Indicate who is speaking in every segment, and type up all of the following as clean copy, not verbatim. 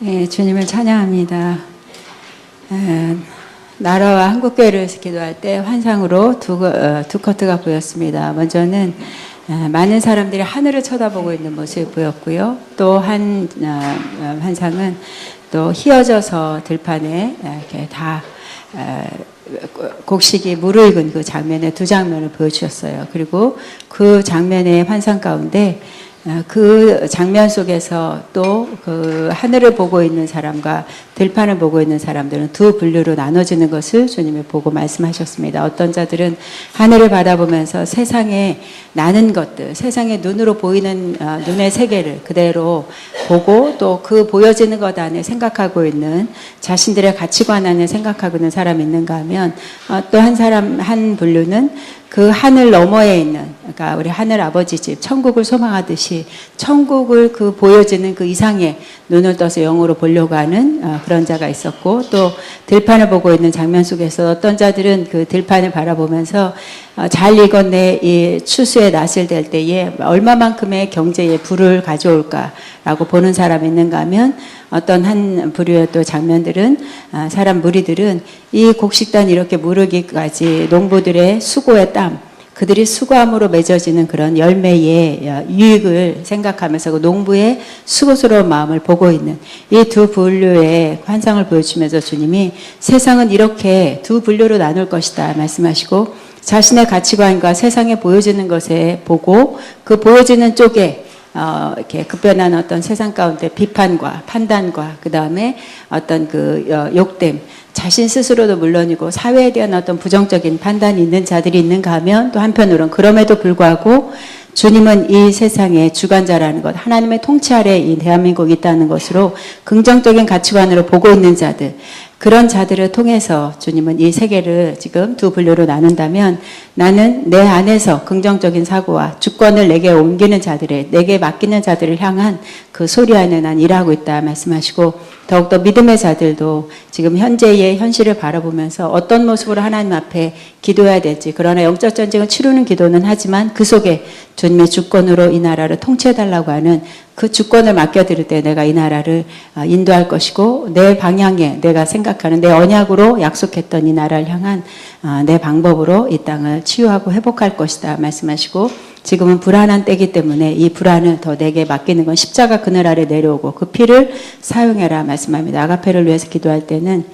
Speaker 1: 네, 주님을 찬양합니다. 나라와 한국교회를 기도할 때 환상으로 두 커트가 보였습니다. 먼저는 많은 사람들이 하늘을 쳐다보고 있는 모습이 보였고요. 또 한 환상은 또 휘어져서 들판에 이렇게 다 곡식이 무르익은 그 장면의 두 장면을 보여주셨어요. 그리고 그 장면의 환상 가운데 그 장면 속에서 또 그 하늘을 보고 있는 사람과 들판을 보고 있는 사람들은 두 분류로 나눠지는 것을 주님이 보고 말씀하셨습니다. 어떤 자들은 하늘을 바라보면서 세상에 나는 것들, 세상의 눈으로 보이는 눈의 세계를 그대로 보고 또 그 보여지는 것 안에 생각하고 있는 자신들의 가치관 안에 생각하고 있는 사람이 있는가 하면 또 한 분류는 그 하늘 너머에 있는, 그러니까 우리 하늘 아버지 집, 천국을 소망하듯이 천국을 그 보여지는 그 이상의 눈을 떠서 영으로 보려고 하는 그런 자가 있었고, 또 들판을 보고 있는 장면 속에서 어떤 자들은 그 들판을 바라보면서 잘 익었네, 이 추수의 낫을 댈 때에 얼마만큼의 경제에 부를 가져올까라고 보는 사람이 있는가 하면 어떤 한 부류의 또 장면들은 사람 무리들은 이 곡식단 이렇게 무르기까지 농부들의 수고의 땀, 그들이 수고함으로 맺어지는 그런 열매의 유익을 생각하면서 그 농부의 수고스러운 마음을 보고 있는 이 두 분류의 환상을 보여주면서 주님이 세상은 이렇게 두 분류로 나눌 것이다 말씀하시고, 자신의 가치관과 세상에 보여지는 것에 보고 그 보여지는 쪽에 이렇게 급변한 어떤 세상 가운데 비판과 판단과 그 다음에 어떤 그 욕됨, 자신 스스로도 물론이고 사회에 대한 어떤 부정적인 판단이 있는 자들이 있는가 하면 또 한편으로는 그럼에도 불구하고 주님은 이 세상의 주관자라는 것, 하나님의 통치 아래 이 대한민국이 있다는 것으로 긍정적인 가치관으로 보고 있는 자들, 그런 자들을 통해서 주님은 이 세계를 지금 두 분류로 나눈다면 나는 내 안에서 긍정적인 사고와 주권을 내게 옮기는 자들의, 내게 맡기는 자들을 향한 그 소리 안에 난 일하고 있다 말씀하시고, 더욱더 믿음의 자들도 지금 현재의 현실을 바라보면서 어떤 모습으로 하나님 앞에 기도해야 될지, 그러나 영적 전쟁을 치르는 기도는 하지만 그 속에 주님의 주권으로 이 나라를 통치해달라고 하는 그 주권을 맡겨드릴 때 내가 이 나라를 인도할 것이고, 내 방향에 내가 생각하는 내 언약으로 약속했던 이 나라를 향한 내 방법으로 이 땅을 치유하고 회복할 것이다 말씀하시고, 지금은 불안한 때이기 때문에 이 불안을 더 내게 맡기는 건 십자가 그늘 아래 내려오고 그 피를 사용해라 말씀합니다. 아가페를 위해서 기도할 때는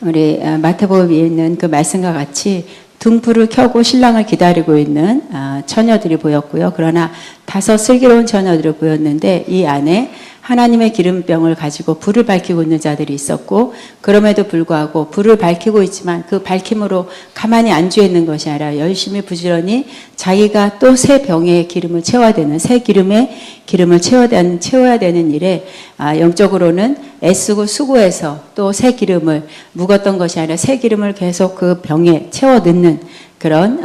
Speaker 1: 우리 마태복음에 있는 그 말씀과 같이 등불을 켜고 신랑을 기다리고 있는 처녀들이 보였고요. 그러나 5 슬기로운 처녀들이 보였는데 이 안에 하나님의 기름병을 가지고 불을 밝히고 있는 자들이 있었고, 그럼에도 불구하고 불을 밝히고 있지만 그 밝힘으로 가만히 앉아 있는 것이 아니라 열심히 부지런히 자기가 또 새 병에 기름을 채워야 되는, 새 기름에 기름을 채워야 되는 일에 영적으로는 애쓰고 수고해서 또 새 기름을, 묵었던 것이 아니라 새 기름을 계속 그 병에 채워 넣는 그런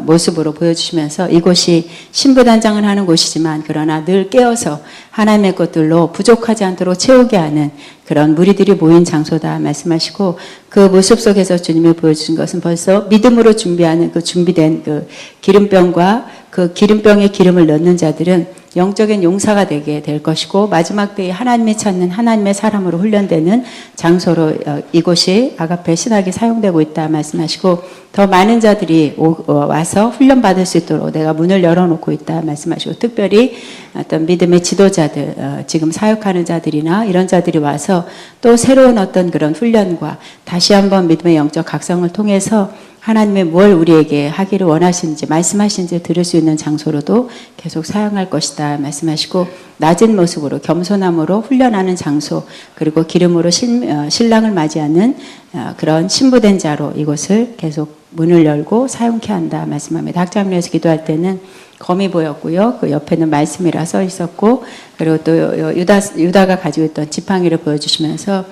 Speaker 1: 모습으로 보여주시면서 이곳이 신부단장을 하는 곳이지만 그러나 늘 깨어서 하나님의 것들로 부족하지 않도록 채우게 하는 그런 무리들이 모인 장소다 말씀하시고, 그 모습 속에서 주님이 보여주신 것은 벌써 믿음으로 준비하는 그 준비된 그 기름병과 그 기름병에 기름을 넣는 자들은 영적인 용사가 되게 될 것이고, 마지막 때에 하나님이 찾는 하나님의 사람으로 훈련되는 장소로 이곳이 아가페 신학이 사용되고 있다 말씀하시고, 더 많은 자들이 와서 훈련받을 수 있도록 내가 문을 열어놓고 있다 말씀하시고, 특별히 어떤 믿음의 지도자들, 지금 사역하는 자들이나 이런 자들이 와서 또 새로운 어떤 그런 훈련과 다시 한번 믿음의 영적 각성을 통해서 하나님의 뭘 우리에게 하기를 원하시는지 말씀하시는지 들을 수 있는 장소로도 계속 사용할 것이다 말씀하시고, 낮은 모습으로 겸손함으로 훈련하는 장소, 그리고 기름으로 신랑을 맞이하는 그런 신부된 자로 이곳을 계속 문을 열고 사용케 한다 말씀합니다. 학자문에서 기도할 때는 검이 보였고요. 그 옆에는 말씀이라 써 있었고, 그리고 또 유다가 가지고 있던 지팡이를 보여주시면서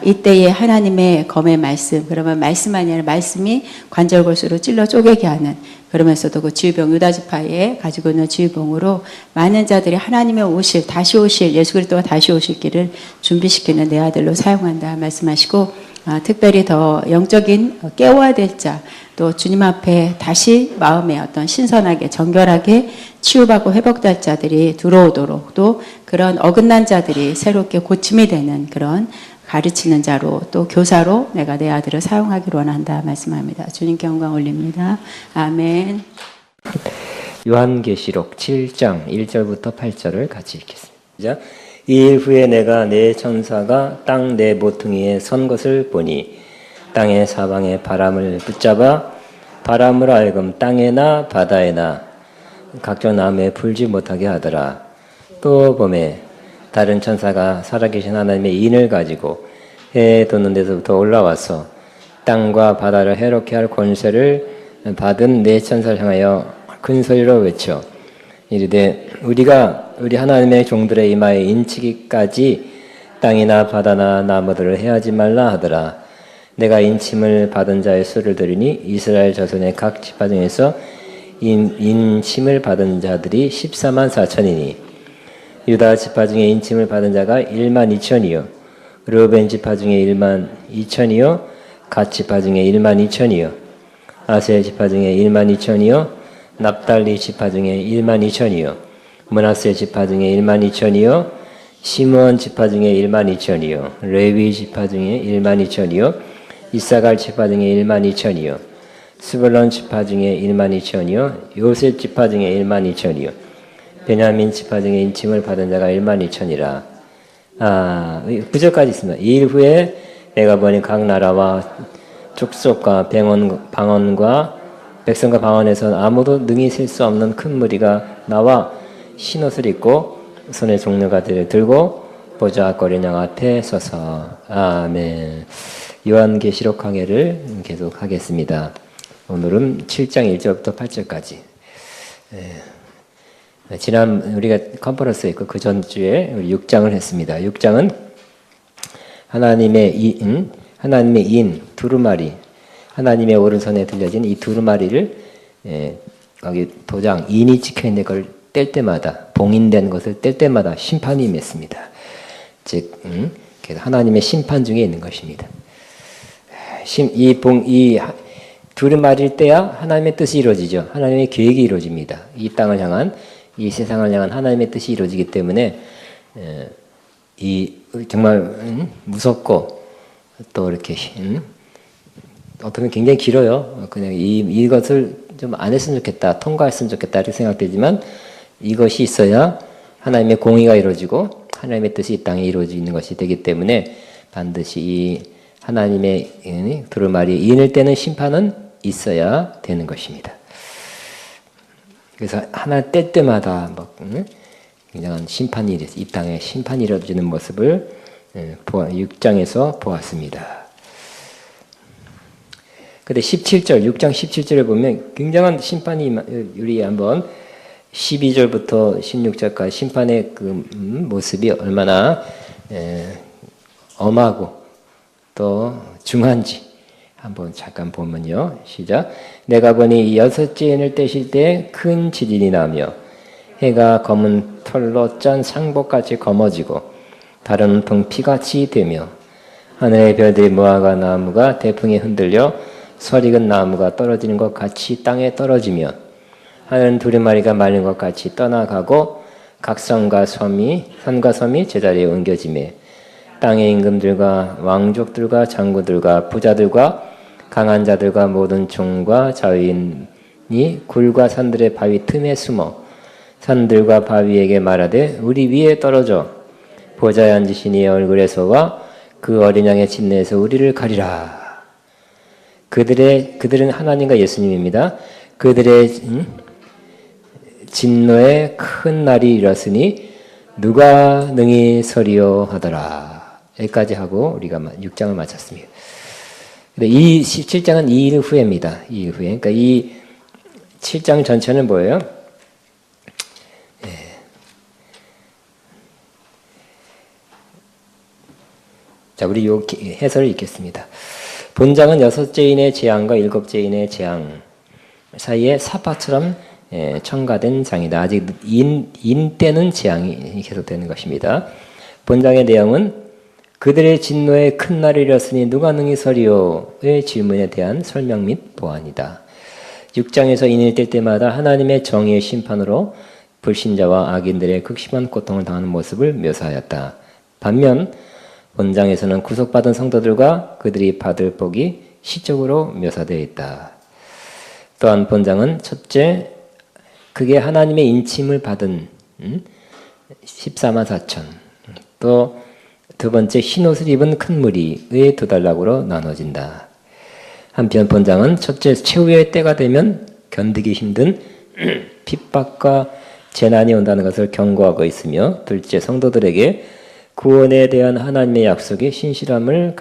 Speaker 1: 이때의 하나님의 검의 말씀, 그러면 말씀만이 아니라 말씀이 관절골수로 찔러 쪼개게 하는, 그러면서도 그 지휘병, 유다지파에 가지고 있는 지휘병으로 많은 자들이 하나님의 다시 오실 예수 그리스도가 다시 오실 길을 준비시키는 내 아들로 사용한다 말씀하시고, 특별히 더 영적인 깨워야 될 자, 또 주님 앞에 다시 마음에 어떤 신선하게 정결하게 치유받고 회복될 자들이 들어오도록, 또 그런 어긋난 자들이 새롭게 고침이 되는 그런 가르치는 자로, 또 교사로 내가 내 아들을 사용하기를 원한다 말씀합니다. 주님께 영광 올립니다. 아멘.
Speaker 2: 요한계시록 7장 1절부터 8절을 같이 읽겠습니다. 이일 후에 내가 내 천사가 땅 내 모퉁이에 선 것을 보니 땅의 사방에 바람을 붙잡아 바람으로 하여금 땅에나 바다에나 각종 나무에 불지 못하게 하더라. 또 보매 다른 천사가 살아계신 하나님의 인을 가지고 해에 돋는 데서부터 올라와서 땅과 바다를 해롭게 할 권세를 받은 네 천사를 향하여 큰 소리로 외쳐 이르되 우리 하나님의 종들의 이마에 인치기까지 땅이나 바다나 나무들을 해하지 말라 하더라. 내가 인침을 받은 자의 수를 들으니 이스라엘 자손의 각 지파 중에서 인침을 받은 자들이 14만 4천이니 유다 지파 중에 인침을 받은 자가 1만 2천이요 르우벤 지파 중에 1만 2천이요 갓 지파 중에 1만 2천이요 아세 지파 중에 1만 2천이요 납달리 지파 중에 1만 2천이요 므낫세 지파 중에 1만 2천이요 시므온 지파 중에 1만 2천이요 레위 지파 중에 1만 2천이요 이사갈 지파 중에 1만 2천이요 스불론 지파 중에 1만 2천이요 요셉 지파 중에 1만 2천이요 베냐민 지파 중에 인침을 받은 자가 1만 2천이라. 9절까지 있습니다. 이일 후에 내가 보니 각 나라와 족속과 방언과 백성과 방언에서 아무도 능히 셀 수 없는 큰 무리가 나와 흰옷을 입고 손에 종려가지를 들고 보좌 거린 양 앞에 서서. 아멘. 요한계시록 강해를 계속 하겠습니다. 오늘은 7장 1절부터 8절까지. 지난 우리가 컨퍼런스에 있고 그 전주에 우리 6장을 했습니다. 6장은 하나님의 인, 두루마리, 하나님의 오른손에 들려진 이 두루마리를 거기 도장, 인이 찍혀있는 걸 뗄 때마다, 봉인된 것을 뗄 때마다 심판이 임했습니다. 즉, 그래서 하나님의 심판 중에 있는 것입니다. 이 두루마리를 떼야 하나님의 뜻이 이루어지죠. 하나님의 계획이 이루어집니다. 이 땅을 향한, 이 세상을 향한 하나님의 뜻이 이루어지기 때문에 정말 무섭고 또 이렇게 어떻게 굉장히 길어요. 그냥 이것을 좀 안 했으면 좋겠다, 통과했으면 좋겠다 이렇게 생각되지만 이것이 있어야 하나님의 공의가 이루어지고 하나님의 뜻이 이 땅에 이루어지는 것이 되기 때문에 반드시 이 하나님의 두루마리 인을 떼는 심판은 있어야 되는 것입니다. 그래서 하나 뗄 때마다 굉장한 심판이 이랬어요. 이 땅에 심판이 이루어지는 모습을 6장에서 보았습니다. 근데 6장 17절에 보면 굉장한 심판이 우리 한번 12절부터 16절까지 심판의 그 모습이 얼마나 엄하고 또 중한지 한번 잠깐 보면요. 시작. 내가 보니 여섯째 인을 떼실 때 큰 지진이 나며 해가 검은 털로 짠 상복같이 검어지고 달은 풍 피같이 되며 하늘의 별들이 무화과 나무가 대풍에 흔들려 설익은 나무가 떨어지는 것 같이 땅에 떨어지며 하늘은 두루마리가 말린 것 같이 떠나가고 각 산과 섬이 제자리에 옮겨지매 땅의 임금들과 왕족들과 장군들과 부자들과 강한 자들과 모든 종과 자유인이 굴과 산들의 바위 틈에 숨어 산들과 바위에게 말하되 우리 위에 떨어져 보좌에 앉으신 이의 얼굴에서와 그 어린 양의 진내에서 우리를 가리라. 그들은 하나님과 예수님입니다. 그들의 진노에 큰 날이 일었으니 누가 능히 서리요 하더라. 여기까지 하고 우리가 6장을 마쳤습니다. 근데 이 17장은 2일 후에입니다. 2일 후에. 그러니까 이 7장 전체는 뭐예요? 자, 우리 요 해설을 읽겠습니다. 본장은 여섯째 인의 재앙과 일곱째 인의 재앙 사이에 사파처럼 첨가된 장이다. 아직 인 때는 재앙이 계속되는 것입니다. 본장의 내용은 그들의 진노에 큰 날이 이르렀으니 누가 능히 서리오의 질문에 대한 설명 및 보완이다. 6장에서 인일될 때마다 하나님의 정의의 심판으로 불신자와 악인들의 극심한 고통을 당하는 모습을 묘사하였다. 반면 본장에서는 구속받은 성도들과 그들이 받을 복이 시적으로 묘사되어 있다. 또한 본장은 첫째, 그게 하나님의 인침을 받은 14만 4천, 또 두 번째 흰옷을 입은 큰 무리의 두 단락으로 나눠진다. 한편 본장은 첫째, 최후의 때가 되면 견디기 힘든 핍박과 재난이 온다는 것을 경고하고 있으며, 둘째, 성도들에게 구원에 대한 하나님의 약속의 신실함을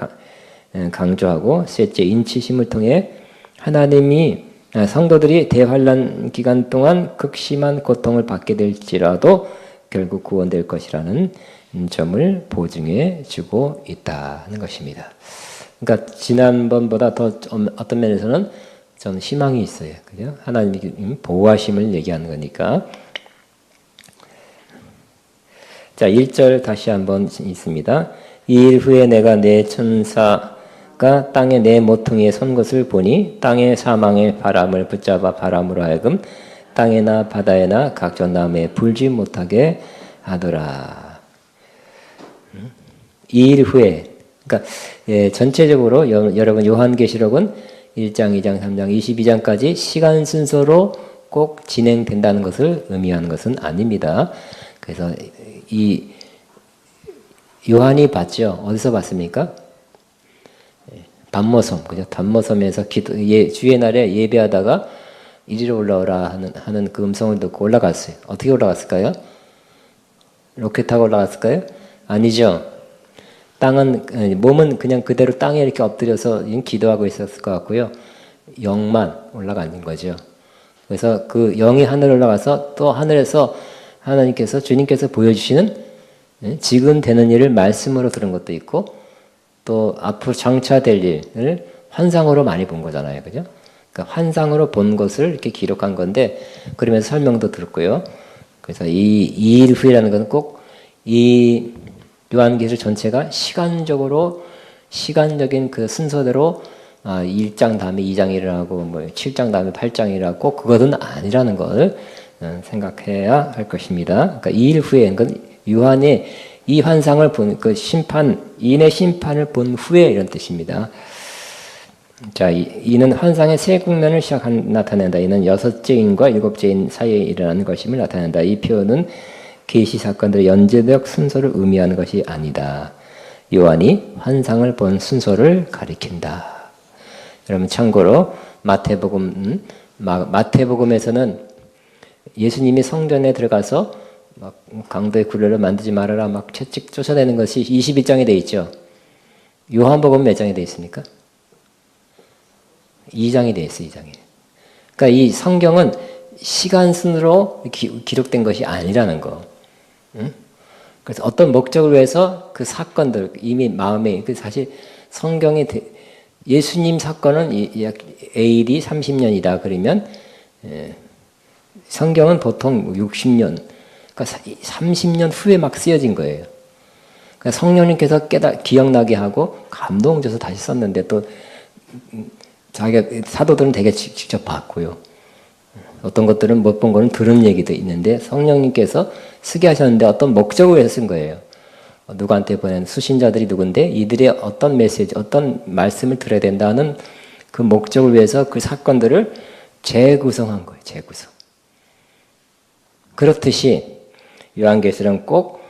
Speaker 2: 강조하고, 셋째, 인치심을 통해 하나님이 성도들이 대환란 기간 동안 극심한 고통을 받게 될지라도 결국 구원될 것이라는 점을 보증해 주고 있다는 것입니다. 그러니까 지난번보다 더 어떤 면에서는 저는 희망이 있어요. 그죠? 하나님이 보호하심을 얘기하는 거니까. 자, 1절 다시 한번 있습니다. 이 일 후에 내가 내 천사가 땅에 내 모퉁이에 선 것을 보니 땅의 사망의 바람을 붙잡아 바람으로 하여금 땅에나 바다에나 각종 나무에 불지 못하게 하더라. 이 일 후에, 그러니까 전체적으로 여러분 요한계시록은 1장, 2장, 3장, 22장까지 시간 순서로 꼭 진행된다는 것을 의미하는 것은 아닙니다. 그래서 이 요한이 봤죠. 어디서 봤습니까? 단모섬, 그죠? 단모섬에서 주의 날에 예배하다가 이리로 올라오라 하는 그 음성을 듣고 올라갔어요. 어떻게 올라갔을까요? 로켓 타고 올라갔을까요? 아니죠. 몸은 그냥 그대로 땅에 이렇게 엎드려서 기도하고 있었을 것 같고요. 영만 올라가는 거죠. 그래서 그 영이 하늘 올라가서 또 하늘에서 하나님께서, 주님께서 보여주시는 지금 되는 일을 말씀으로 들은 것도 있고, 또 앞으로 장차 될 일을 환상으로 많이 본 거잖아요. 그죠? 그러니까 환상으로 본 것을 이렇게 기록한 건데, 그러면서 설명도 들었고요. 그래서 이 일 후이라는 것은 꼭 이 요한계시록 전체가 시간적인 그 순서대로 1장 다음에 2장이 일어나고 뭐 7장 다음에 8장이 일어나고 그것은 아니라는 걸 생각해야 할 것입니다. 그러니까 이 일 후에, 그러니까 요한이 이 환상을 본 그 이인의 심판을 본 후에 이런 뜻입니다. 자, 이는 환상의 세 국면을 나타낸다. 이는 여섯째 인과 일곱째 인 사이에 일어나는 것임을 나타낸다. 이 표현은 계시 사건들의 연재적 순서를 의미하는 것이 아니다. 요한이 환상을 본 순서를 가리킨다. 여러분 참고로 마태복음에서는 예수님이 성전에 들어가서 막 강도의 굴레를 만들지 말아라 막 채찍 쫓아내는 것이 22장에 돼 있죠. 요한복음 몇 장에 돼 있습니까? 2장에 돼 있어요. 2장에. 그러니까 이 성경은 시간 순으로 기록된 것이 아니라는 거. 응? 그래서 어떤 목적을 위해서 그 사건들 이미 마음에, 사실 성경에 예수님 사건은 약 AD 30년이다 그러면 성경은 보통 60년, 그러니까 30년 후에 막 쓰여진 거예요. 그러니까 성령님께서 기억나게 하고 감동 줘서 다시 썼는데, 또 자기가 사도들은 되게 직접 봤고요. 어떤 것들은 못 본 거는 들은 얘기도 있는데 성령님께서 쓰게 하셨는데 어떤 목적을 위해서 쓴 거예요. 누구한테 보낸 수신자들이 누군데 이들의 어떤 메시지, 어떤 말씀을 들어야 된다는 그 목적을 위해서 그 사건들을 재구성한 거예요. 재구성. 그렇듯이 요한계시록은 꼭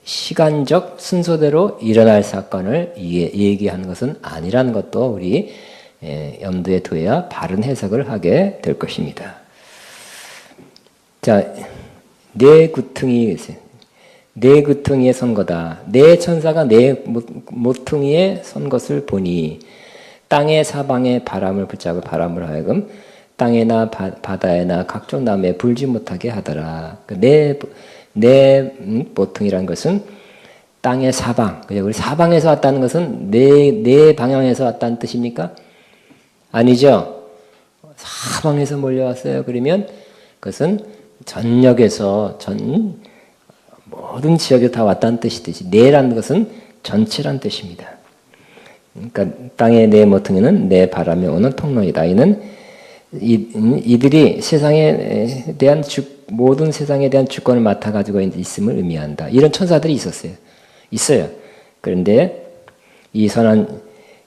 Speaker 2: 시간적 순서대로 일어날 사건을 얘기하는 것은 아니라는 것도 우리 염두에 두어야 바른 해석을 하게 될 것입니다. 자, 네 구퉁이에 선 거다. 네 천사가 네 모퉁이에 선 것을 보니 땅의 사방에 바람을 붙잡고 바람을 하여금 땅에나 바다에나 각종 나무에 불지 못하게 하더라. 네 모퉁이라는 것은 땅의 사방. 우리 사방에서 왔다는 것은 네 방향에서 왔다는 뜻입니까? 아니죠. 사방에서 몰려왔어요. 그러면 그것은 전역에서 모든 지역에 다 왔다는 뜻이듯이 네라는 것은 전체란 뜻입니다. 그러니까 땅의 네 모퉁이는 내 바람이 오는 통로이다. 이는 이들이 세상에 대한 모든 세상에 대한 주권을 맡아 가지고 있음을 의미한다. 이런 천사들이 있어요. 그런데 이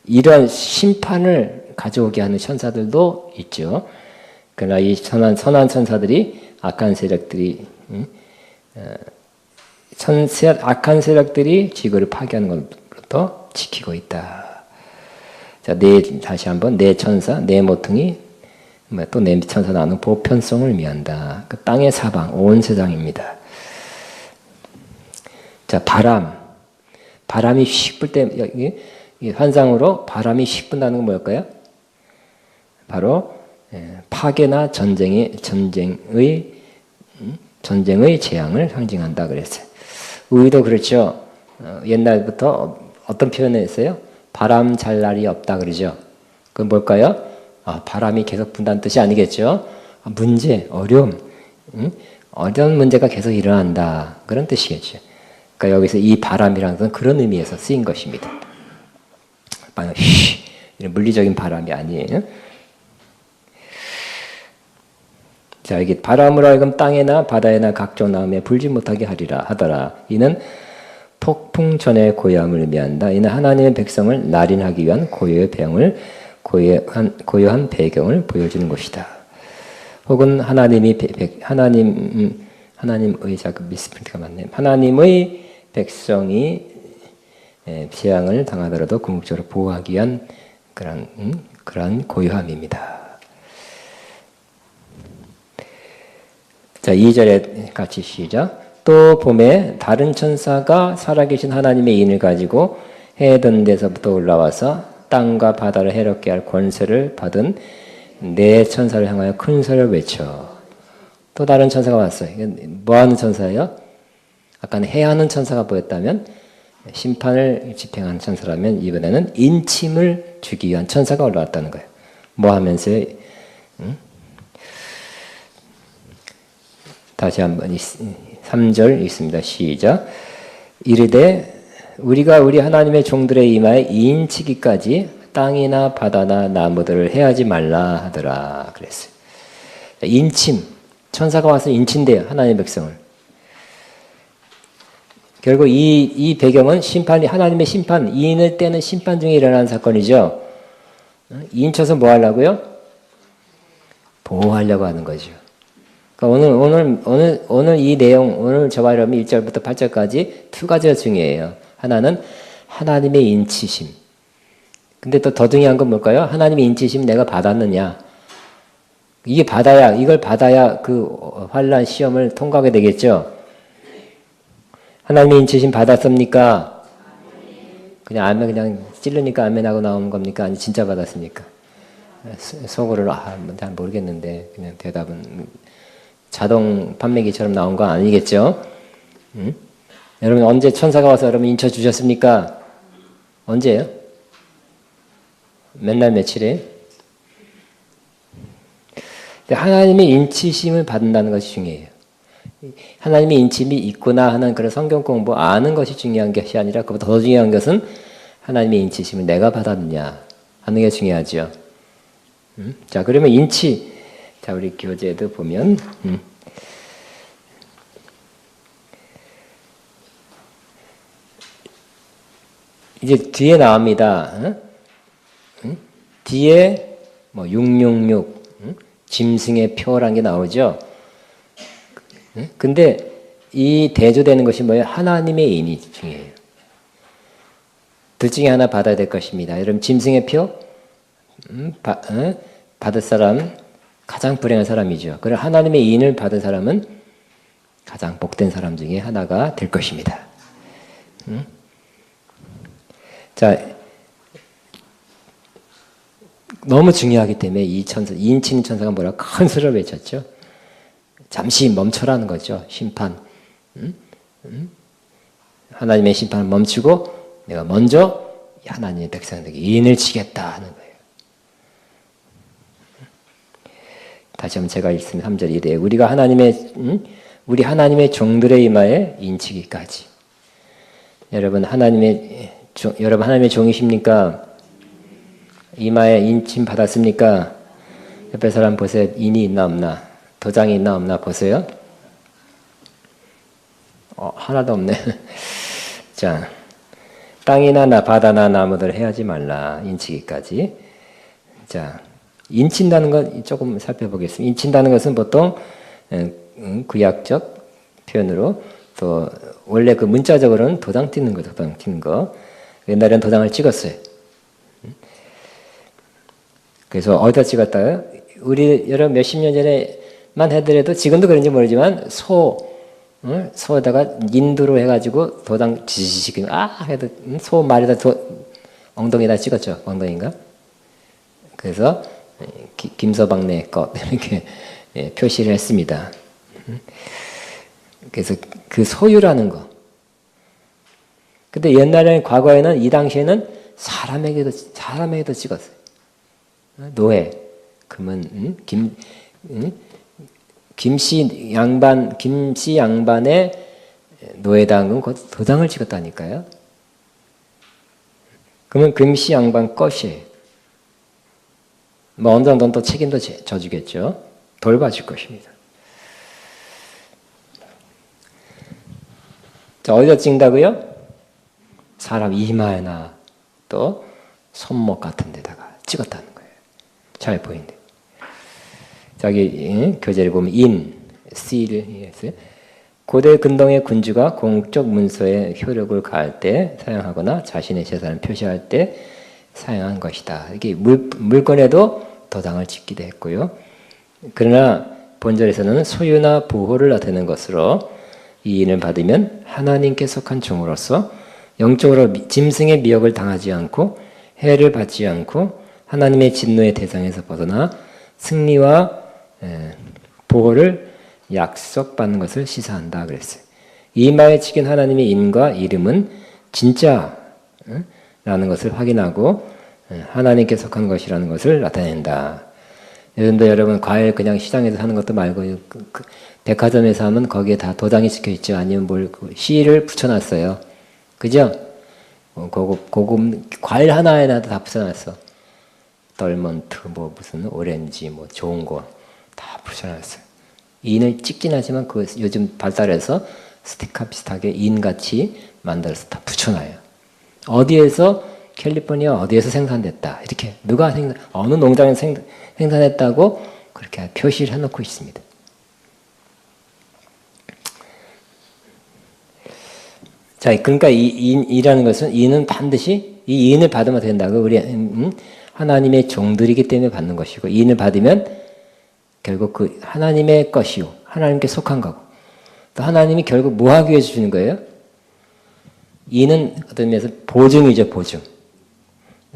Speaker 2: 이런 심판을 가져오게 하는 천사들도 있죠. 그러나 이 선한 천사들이 악한 세력들이 악한 세력들이 지구를 파괴하는 것부터 지키고 있다. 자, 다시 한번 네 천사, 네 모퉁이, 또 네 천사 나누는 보편성을 의미한다. 그 땅의 사방, 온 세상입니다. 자, 바람이 휙 불 때, 이 환상으로 바람이 휙 분다는 건 뭘까요? 바로 파괴나 전쟁의 재앙을 상징한다 그랬어요. 우리도 그렇죠. 옛날부터 어떤 표현을 했어요? 바람 잘 날이 없다 그러죠. 그건 뭘까요? 바람이 계속 분다는 뜻이 아니겠죠. 문제, 어려움, 어려운 문제가 계속 일어난다 그런 뜻이겠죠. 그러니까 여기서 이 바람이라는 것은 그런 의미에서 쓰인 것입니다. 이런 물리적인 바람이 아니에요. 자, 이게 바람으로 하여금 땅에나 바다에나 각종 나음에 불지 못하게 하더라. 이는 폭풍 전의 고요함을 의미한다. 이는 하나님의 백성을 날인하기 위한 고요의 고요한 배경을 보여주는 것이다. 혹은 하나님의 미스프린트가 맞네. 하나님의 백성이 재앙을 당하더라도 궁극적으로 보호하기 위한 그런 고요함입니다. 자, 2절에 같이 시작. 또 봄에 다른 천사가 살아계신 하나님의 인을 가지고 해던 데서부터 올라와서 땅과 바다를 해롭게 할 권세를 받은 네 천사를 향하여 큰 소리를 외쳐. 또 다른 천사가 왔어요. 뭐 하는 천사예요? 아까는 해하는 천사가 보였다면 심판을 집행하는 천사라면 이번에는 인침을 주기 위한 천사가 올라왔다는 거예요. 뭐 하면서요? 다시 한번 3절 읽습니다. 시작. 이르되 우리가 우리 하나님의 종들의 이마에 인치기까지 땅이나 바다나 나무들을 해하지 말라 하더라 그랬어요. 인침, 천사가 와서 인친대요. 하나님의 백성을. 결국 이 배경은 하나님의 심판, 이인을 떼는 심판 중에 일어나는 사건이죠. 인쳐서 뭐 하려고요? 보호하려고 하는 거죠. 그러니까 오늘 이 내용, 오늘 저와 여러분 1절부터 8절까지 두 가지가 중요해요. 하나는 하나님의 인치심. 근데 또 더 중요한 건 뭘까요? 하나님의 인치심 내가 받았느냐. 이걸 받아야 그 환난 시험을 통과하게 되겠죠. 하나님의 인치심 받았습니까? 그냥 아멘 그냥 찔르니까 아멘하고 나오는 겁니까? 아니 진짜 받았습니까? 속으로 잘 모르겠는데 그냥 대답은 자동 판매기처럼 나온 거 아니겠죠? 여러분 언제 천사가 와서 여러분 인쳐 주셨습니까? 언제예요? 맨날 며칠에? 하나님의 인치심을 받는다는 것이 중요해요. 하나님의 인침이 있구나 하는 그런 성경 공부 아는 것이 중요한 것이 아니라 그보다 더 중요한 것은 하나님의 인치심을 내가 받았느냐 하는 게 중요하죠. 자, 그러면 인치. 자, 우리 교재도 보면 이제 뒤에 나옵니다. 뒤에 뭐 666 짐승의 표라는 게 나오죠. 근데 이 대조되는 것이 뭐예요? 하나님의 인이 중요해요. 둘 중에 하나 받아야 될 것입니다. 여러분 짐승의 표 받을 사람 가장 불행한 사람이죠. 그래 하나님의 인을 받은 사람은 가장 복된 사람 중에 하나가 될 것입니다. 자, 너무 중요하기 때문에 이 인치는 천사가 뭐라고 큰 소리를 외쳤죠. 잠시 멈춰라는 거죠. 심판. 하나님의 심판을 멈추고 내가 먼저 하나님의 백성들에게 인을 치겠다 하는 거예요. 다시 한번 제가 읽습니다. 3절 이래 우리 하나님의 종들의 이마에 인치기까지. 여러분 하나님의 종이십니까? 이마에 인침 받았습니까? 옆에 사람 보세요. 인이 있나 없나? 도장이 있나 없나 보세요. 하나도 없네. 자, 땅이나 바다나 나무들 해하지 말라. 인치기까지. 자, 인친다는 것 조금 살펴보겠습니다. 인친다는 것은 보통 구약적 표현으로 또 원래 그 문자적으로는 도장 찍는 거, 도장 찍는 거. 옛날에는 도장을 찍었어요. 그래서 어디다 찍었다요? 우리 여러분 몇십 년 전에만 해더라도 지금도 그런지 모르지만 소에다가 인두로 해가지고 도장 지지직 해도 소 말에다 엉덩이에다 찍었죠. 엉덩이인가? 그래서 김서방네 것 이렇게 표시를 했습니다. 그래서 그 소유라는 거. 근데 옛날에는 과거에는 이 당시에는 사람에게도 찍었어요. 노예, 그러면 김씨 양반의 노예당은 도장을 찍었다니까요. 그러면 김씨 양반 것이에요. 뭐 어느 정도는 또 책임도 져주겠죠. 돌봐줄 것입니다. 자, 어디다 찍는다고요? 사람 이마에나 또 손목 같은 데다가 찍었다는 거예요. 잘 보이는데. 자기 교재를 보면 seal 했어요. 고대 근동의 군주가 공적 문서에 효력을 가할 때 사용하거나 자신의 재산을 표시할 때 사용한 것이다. 이게 물건에도 도장을 찍기도 했고요. 그러나 본절에서는 소유나 보호를 나타내는 것으로 이인을 받으면 하나님께 속한 종으로서 영적으로 짐승의 미혹을 당하지 않고 해를 받지 않고 하나님의 진노의 대상에서 벗어나 승리와 보호를 약속받는 것을 시사한다 그랬어요. 이마에 찍힌 하나님의 인과 이름은 진짜라는 것을 확인하고 하나님께 속한 것이라는 것을 나타낸다. 요즘도 여러분 과일 그냥 시장에서 사는 것도 말고 백화점에서 하면 거기에 다 도장이 찍혀 있죠. 아니면 실을 붙여놨어요. 그죠? 고급 과일 하나에나도 다 붙여놨어. 떨먼트 무슨 오렌지 좋은 거 다 붙여놨어요. 인을 찍긴 하지만 그 요즘 발달해서 스티커 비슷하게 인같이 만들어서 다 붙여놔요. 어디에서 캘리포니아 어디에서 생산됐다. 이렇게 누가 어느 농장에서 생산했다고 그렇게 표시를 해놓고 있습니다. 자, 그러니까 이 인이라는 것은 인은 반드시 이 인을 받으면 된다고 우리 하나님의 종들이기 때문에 받는 것이고 인을 받으면 결국 그 하나님의 것이요 하나님께 속한 거고 또 하나님이 결국 뭐 하기 위해서 주는 거예요? 인은 어떤 면에서 보증이죠. 보증.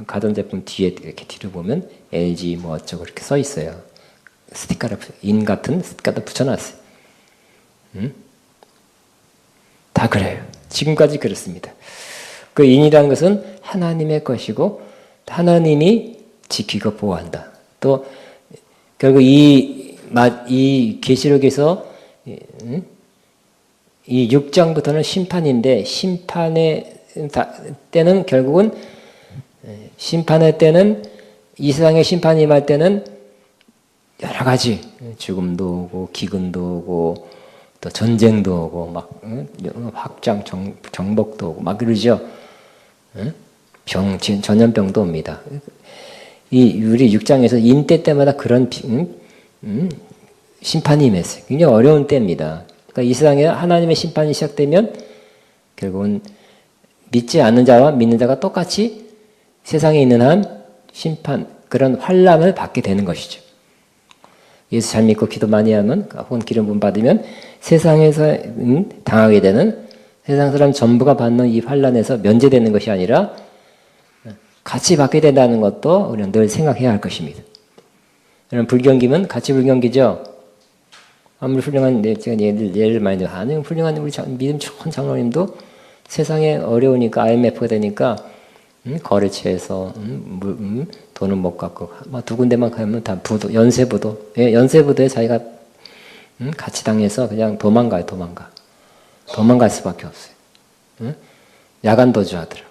Speaker 2: 가전제품 뒤에 이렇게 뒤로 보면 LG 어쩌고 이렇게 써 있어요. 스티커를 인 같은 스티커도 붙여놨어요. 다 그래요. 지금까지 그렇습니다. 그 인이라는 것은 하나님의 것이고 하나님이 지키고 보호한다. 또 결국 이 계시록에서 이 6장부터는 심판인데 심판의 때는 결국은 심판의 때는 이 세상의 심판이 임할 때는 여러 가지 죽음도 오고 기근도 오고 또 전쟁도 오고 막 확장 정복도 오고 막 그러죠. 전염병도 옵니다. 우리 6장에서 인때 때마다 그런 심판이 임했어요. 굉장히 어려운 때입니다. 그러니까 이 세상에 하나님의 심판이 시작되면 결국은 믿지 않는 자와 믿는 자가 똑같이 세상에 있는 한 심판, 그런 환난을 받게 되는 것이죠. 예수 잘 믿고 기도 많이 하면 혹은 기름 부음 받으면 세상에서 당하게 되는 세상 사람 전부가 받는 이 환난에서 면제되는 것이 아니라 같이 받게 된다는 것도 우리는 늘 생각해야 할 것입니다. 여러분 불경기면 같이 불경기죠. 아무리 훌륭한 제가 예를 많이 들어 아니 훌륭한 우리 믿음 좋은 장로님도 세상에 어려우니까 IMF가 되니까 거래처에서 돈은 못 갖고 두 군데만 가면 다 연쇄부도에 자기가 같이 당해서 그냥 도망갈 수밖에 없어요. 야간 도주하더라고.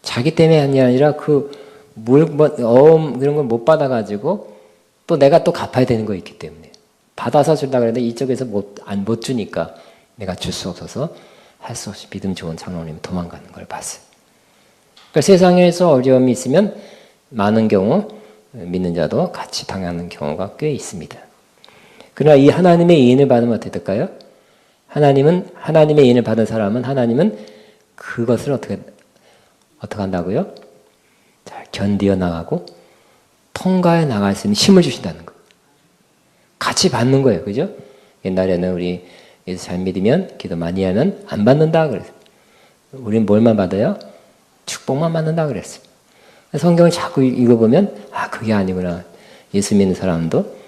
Speaker 2: 자기 때문에 아니라 어음 그런 걸 못 받아가지고 또 내가 또 갚아야 되는 거 있기 때문에 받아서 줄다 그랬는데 이쪽에서 못 주니까 내가 줄 수 없어서 할 수 없이 믿음 좋은 장로님이 도망가는 걸 봤어요. 그러니까 세상에서 어려움이 있으면 많은 경우 믿는 자도 같이 당하는 경우가 꽤 있습니다. 그러나 이 하나님의 인을 받으면 어떻게 될까요? 하나님의 인을 받은 사람은 하나님은 그것을 어떻게 한다고요? 잘 견디어 나가고 통과해 나갈 수 있는 힘을 주신다는 거. 같이 받는 거예요. 그죠? 옛날에는 우리 예수 잘 믿으면 기도 많이 하면 안 받는다 그랬어요. 우리는 뭘만 받아요? 축복만 받는다 그랬어요. 성경을 자꾸 읽어보면 그게 아니구나. 예수 믿는 사람도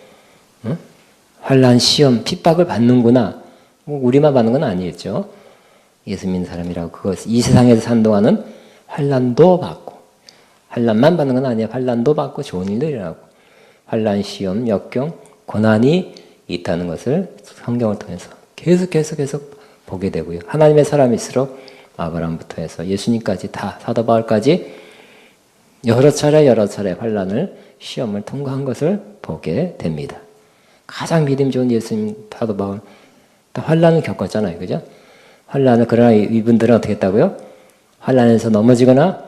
Speaker 2: 환난, 시험, 핍박을 받는구나. 우리만 받는 건 아니겠죠. 예수 믿는 사람이라고 이 세상에서 산 동안은 환난도 받고 환난만 받는 건 아니에요. 환난도 받고 좋은 일도 일어나고 환난, 시험, 역경, 고난이 있다는 것을 성경을 통해서 계속 보게 되고요. 하나님의 사람일수록 아브라함부터 해서 예수님까지 다 사도 바울까지 여러 차례 환난을 시험을 통과한 것을 보게 됩니다. 가장 믿음 좋은 예수님 사도 바울 다 환난을 겪었잖아요. 그죠? 그러나 이분들은 어떻게 했다고요? 환난에서 넘어지거나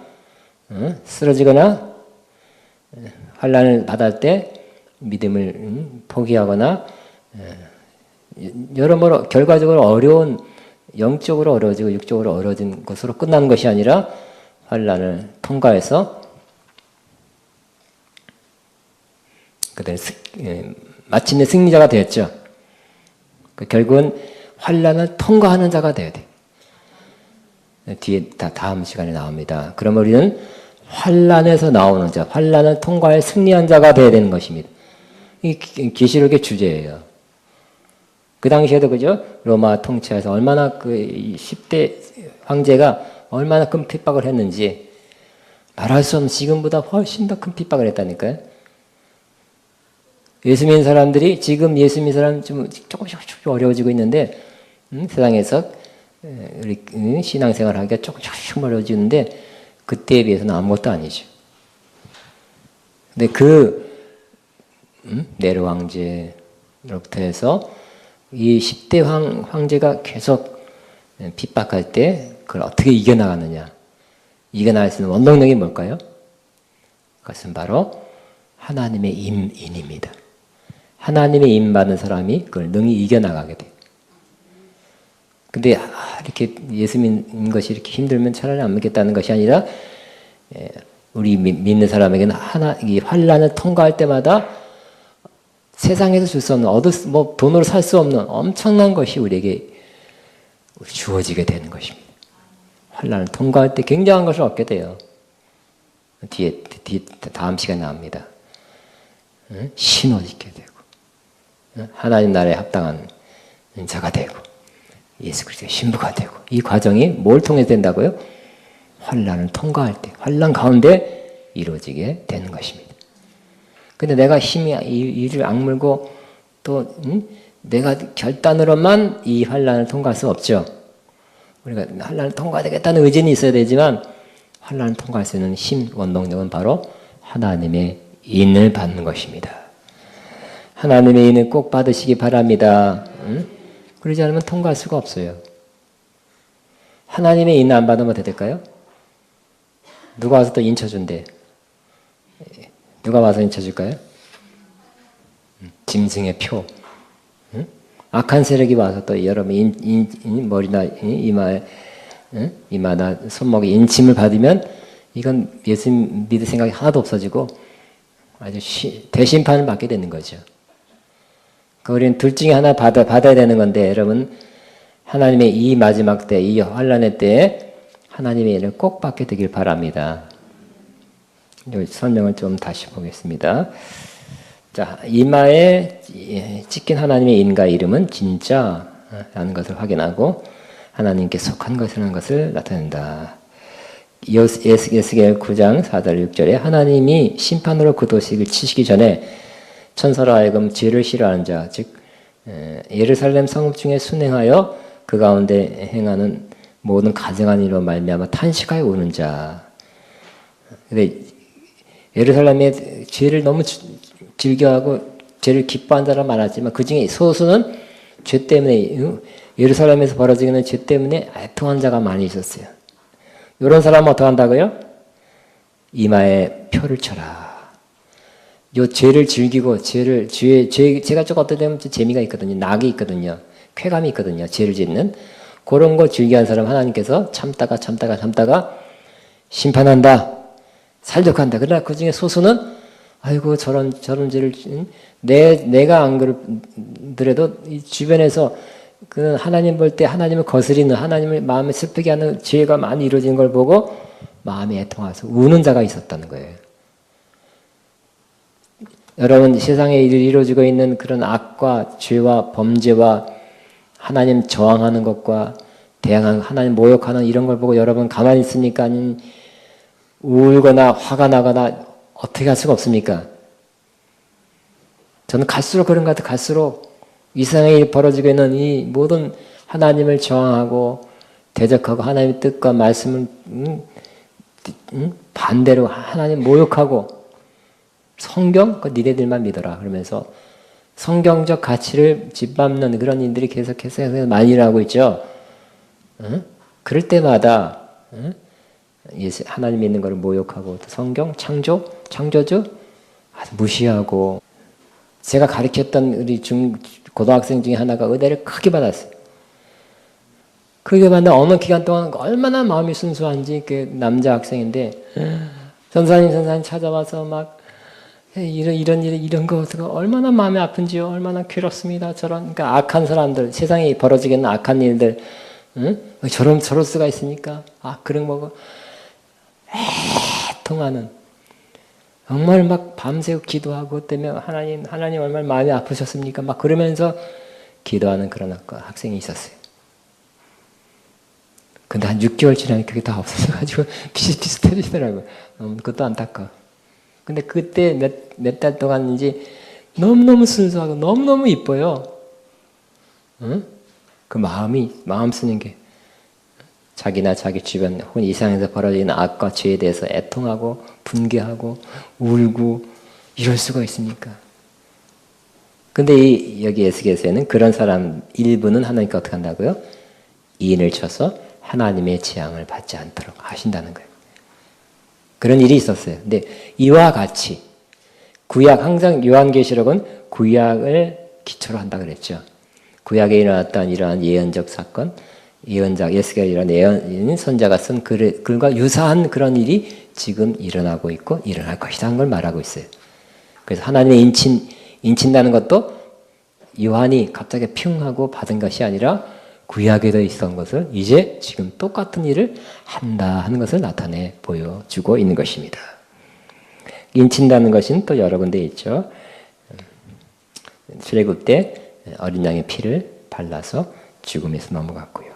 Speaker 2: 쓰러지거나 환난을 받을 때 믿음을 포기하거나 여러모로 결과적으로 어려운 영적으로 어려워지고 육적으로 어려워진 것으로 끝나는 것이 아니라 환난을 통과해서 그들 마침내 승리자가 되었죠. 결국은 환난을 통과하는 자가 되어야 돼. 뒤에 다음 시간에 나옵니다. 그러면 우리는 환난에서 나오는 자, 환난을 통과해 승리한 자가 되어야 되는 것입니다. 이 계시록의 주제예요. 그 당시에도 그죠? 로마 통치에서 얼마나 10대 황제가 얼마나 큰 핍박을 했는지 말할 수 없는 지금보다 훨씬 더 큰 핍박을 했다니까요. 예수 믿는 사람들이 지금 예수 믿는 사람 좀 조금씩 어려워지고 있는데 세상에서 우리 신앙생활 하기가 조금씩 어려워지는데 그때에 비해서는 아무것도 아니죠. 근데 네로 황제로부터 해서 이 10대 황제가 계속 핍박할 때 그걸 어떻게 이겨나가느냐. 이겨나갈 수 있는 원동력이 뭘까요? 그것은 바로 하나님의 인입니다. 하나님의 인 받은 사람이 그걸 능히 이겨나가게 돼요. 근데 이렇게 예수 믿는 것이 이렇게 힘들면 차라리 안 믿겠다는 것이 아니라 우리 믿는 사람에게는 이 환난을 통과할 때마다 세상에서 줄 수 없는 돈으로 살 수 없는 엄청난 것이 우리에게 주어지게 되는 것입니다. 환난을 통과할 때 굉장한 것을 얻게 돼요. 뒤에 다음 시간에 나옵니다. 신옷 입게 되고 하나님 나라에 합당한 자가 되고 예수 그리스도의 신부가 되고 이 과정이 뭘 통해서 된다고요? 환난을 통과할 때 환난 가운데 이루어지게 되는 것입니다. 근데 내가 힘이 이를 악물고 또 내가 결단으로만 이 환난을 통과할 수 없죠. 우리가 환난을 통과하겠다는 의지는 있어야 되지만 환난을 통과할 수 있는 힘, 원동력은 바로 하나님의 인을 받는 것입니다. 하나님의 인을 꼭 받으시기 바랍니다. 그러지 않으면 통과할 수가 없어요. 하나님의 인을 안 받으면 어떻게 될까요? 누가 와서 또 인 쳐준대. 누가 와서 인 쳐줄까요? 짐승의 표. 악한 세력이 와서 또 여러분 머리나 이마나 손목에 인침을 받으면 이건 예수 믿을 생각이 하나도 없어지고 아주 대심판을 받게 되는 거죠. 우리는 둘 중에 하나 받아야 되는 건데 여러분 하나님의 이 마지막 때, 이 환난의 때에 하나님의 일을 꼭 받게 되길 바랍니다. 이 설명을 좀 다시 보겠습니다. 자, 이마에 찍힌 하나님의 인과 이름은 진짜라는 것을 확인하고 하나님께 속한 것이라는 것을 나타낸다. 에스겔 9장 4절 6절에 하나님이 심판으로 그 도시를 치시기 전에 천사로 하여금 죄를 싫어하는 자, 즉 예루살렘 성읍 중에 순행하여 그 가운데 행하는 모든 가증한 일로 말미암아 탄식하여 우는 자. 근데 예루살렘에 죄를 너무 즐겨하고 죄를 기뻐한 사람 많았지만 그 중에 소수는 죄 때문에 예루살렘에서 벌어지는 죄 때문에 애통한 자가 많이 있었어요. 이런 사람은 어떻게 한다고요? 이마에 표를 쳐라. 요 죄를 즐기고 죄가 조금 어떤 때는 재미가 있거든요. 낙이 있거든요. 쾌감이 있거든요. 죄를 짓는 그런 거 즐겨하는 사람 하나님께서 참다가 심판한다. 살려간다. 그러나 그 중에 소수는 아이고 저런 죄를 내가 안 그러더라도 이 주변에서 그 하나님 볼 때 하나님을 거스리는 하나님을 마음에 슬프게 하는 죄가 많이 이루어지는 걸 보고 마음이 애통해서 우는 자가 있었다는 거예요. 여러분 세상에 이루어지고 있는 그런 악과 죄와 범죄와 하나님 저항하는 것과 대항하는 하나님 모욕하는 이런 걸 보고 여러분 가만히 있으니까 울거나 화가 나거나 어떻게 할 수가 없습니까? 저는 갈수록 그런 것 같아요. 갈수록 이 세상에 벌어지고 있는 이 모든 하나님을 저항하고 대적하고 하나님의 뜻과 말씀을 반대로 하나님 모욕하고 성경? 그 니네들만 믿어라. 그러면서 성경적 가치를 짓밟는 그런 일들이 계속해서 많이 일어나고 있죠. 그럴 때마다 하나님 믿는 것을 모욕하고 성경, 창조주 아주 무시하고 제가 가르쳤던 우리 고등학생 중에 하나가 은혜를 크게 받았어요. 크게 받는 어느 기간 동안 얼마나 마음이 순수한지 그 남자 학생인데 선사님 찾아와서 막 이런 거 얼마나 마음이 아픈지요. 얼마나 괴롭습니다. 그러니까 악한 사람들, 세상에 벌어지겠는 악한 일들, 저럴 수가 있습니까? 그런 거고 애통하는 정말 막 밤새고 기도하고 때문에 하나님 얼마나 마음이 아프셨습니까? 막 그러면서 기도하는 그런 학생이 있었어요. 근데 한 6개월 지나니까 그게 다 없어져가지고 비슷비슷해지더라고요. 그것도 안타까워. 근데 그때 몇 달 동안인지 너무너무 순수하고 너무너무 이뻐요. 그 마음 쓰는 게 자기나 자기 주변 혹은 이 세상에서 벌어지는 악과 죄에 대해서 애통하고 분개하고 울고 이럴 수가 있습니까? 근데 여기 에스겔서에는 그런 사람 일부는 하나님께 어떻게 한다고요? 인을 쳐서 하나님의 재앙을 받지 않도록 하신다는 거예요. 그런 일이 있었어요. 근데 이와 같이 구약 항상 요한계시록은 구약을 기초로 한다 그랬죠. 구약에 일어났던 이러한 예언적 사건, 예언자 에스겔이라는 예언 선자가 쓴 글과 유사한 그런 일이 지금 일어나고 있고 일어날 것이다 하는 걸 말하고 있어요. 그래서 하나님의 인친다는 것도 요한이 갑자기 핑 하고 받은 것이 아니라 구약에도 있었던 것을 이제 지금 똑같은 일을 한다 하는 것을 나타내 보여주고 있는 것입니다. 인친다는 것은 또 여러 군데 있죠. 출애굽 때 어린 양의 피를 발라서 죽음에서 넘어갔고요.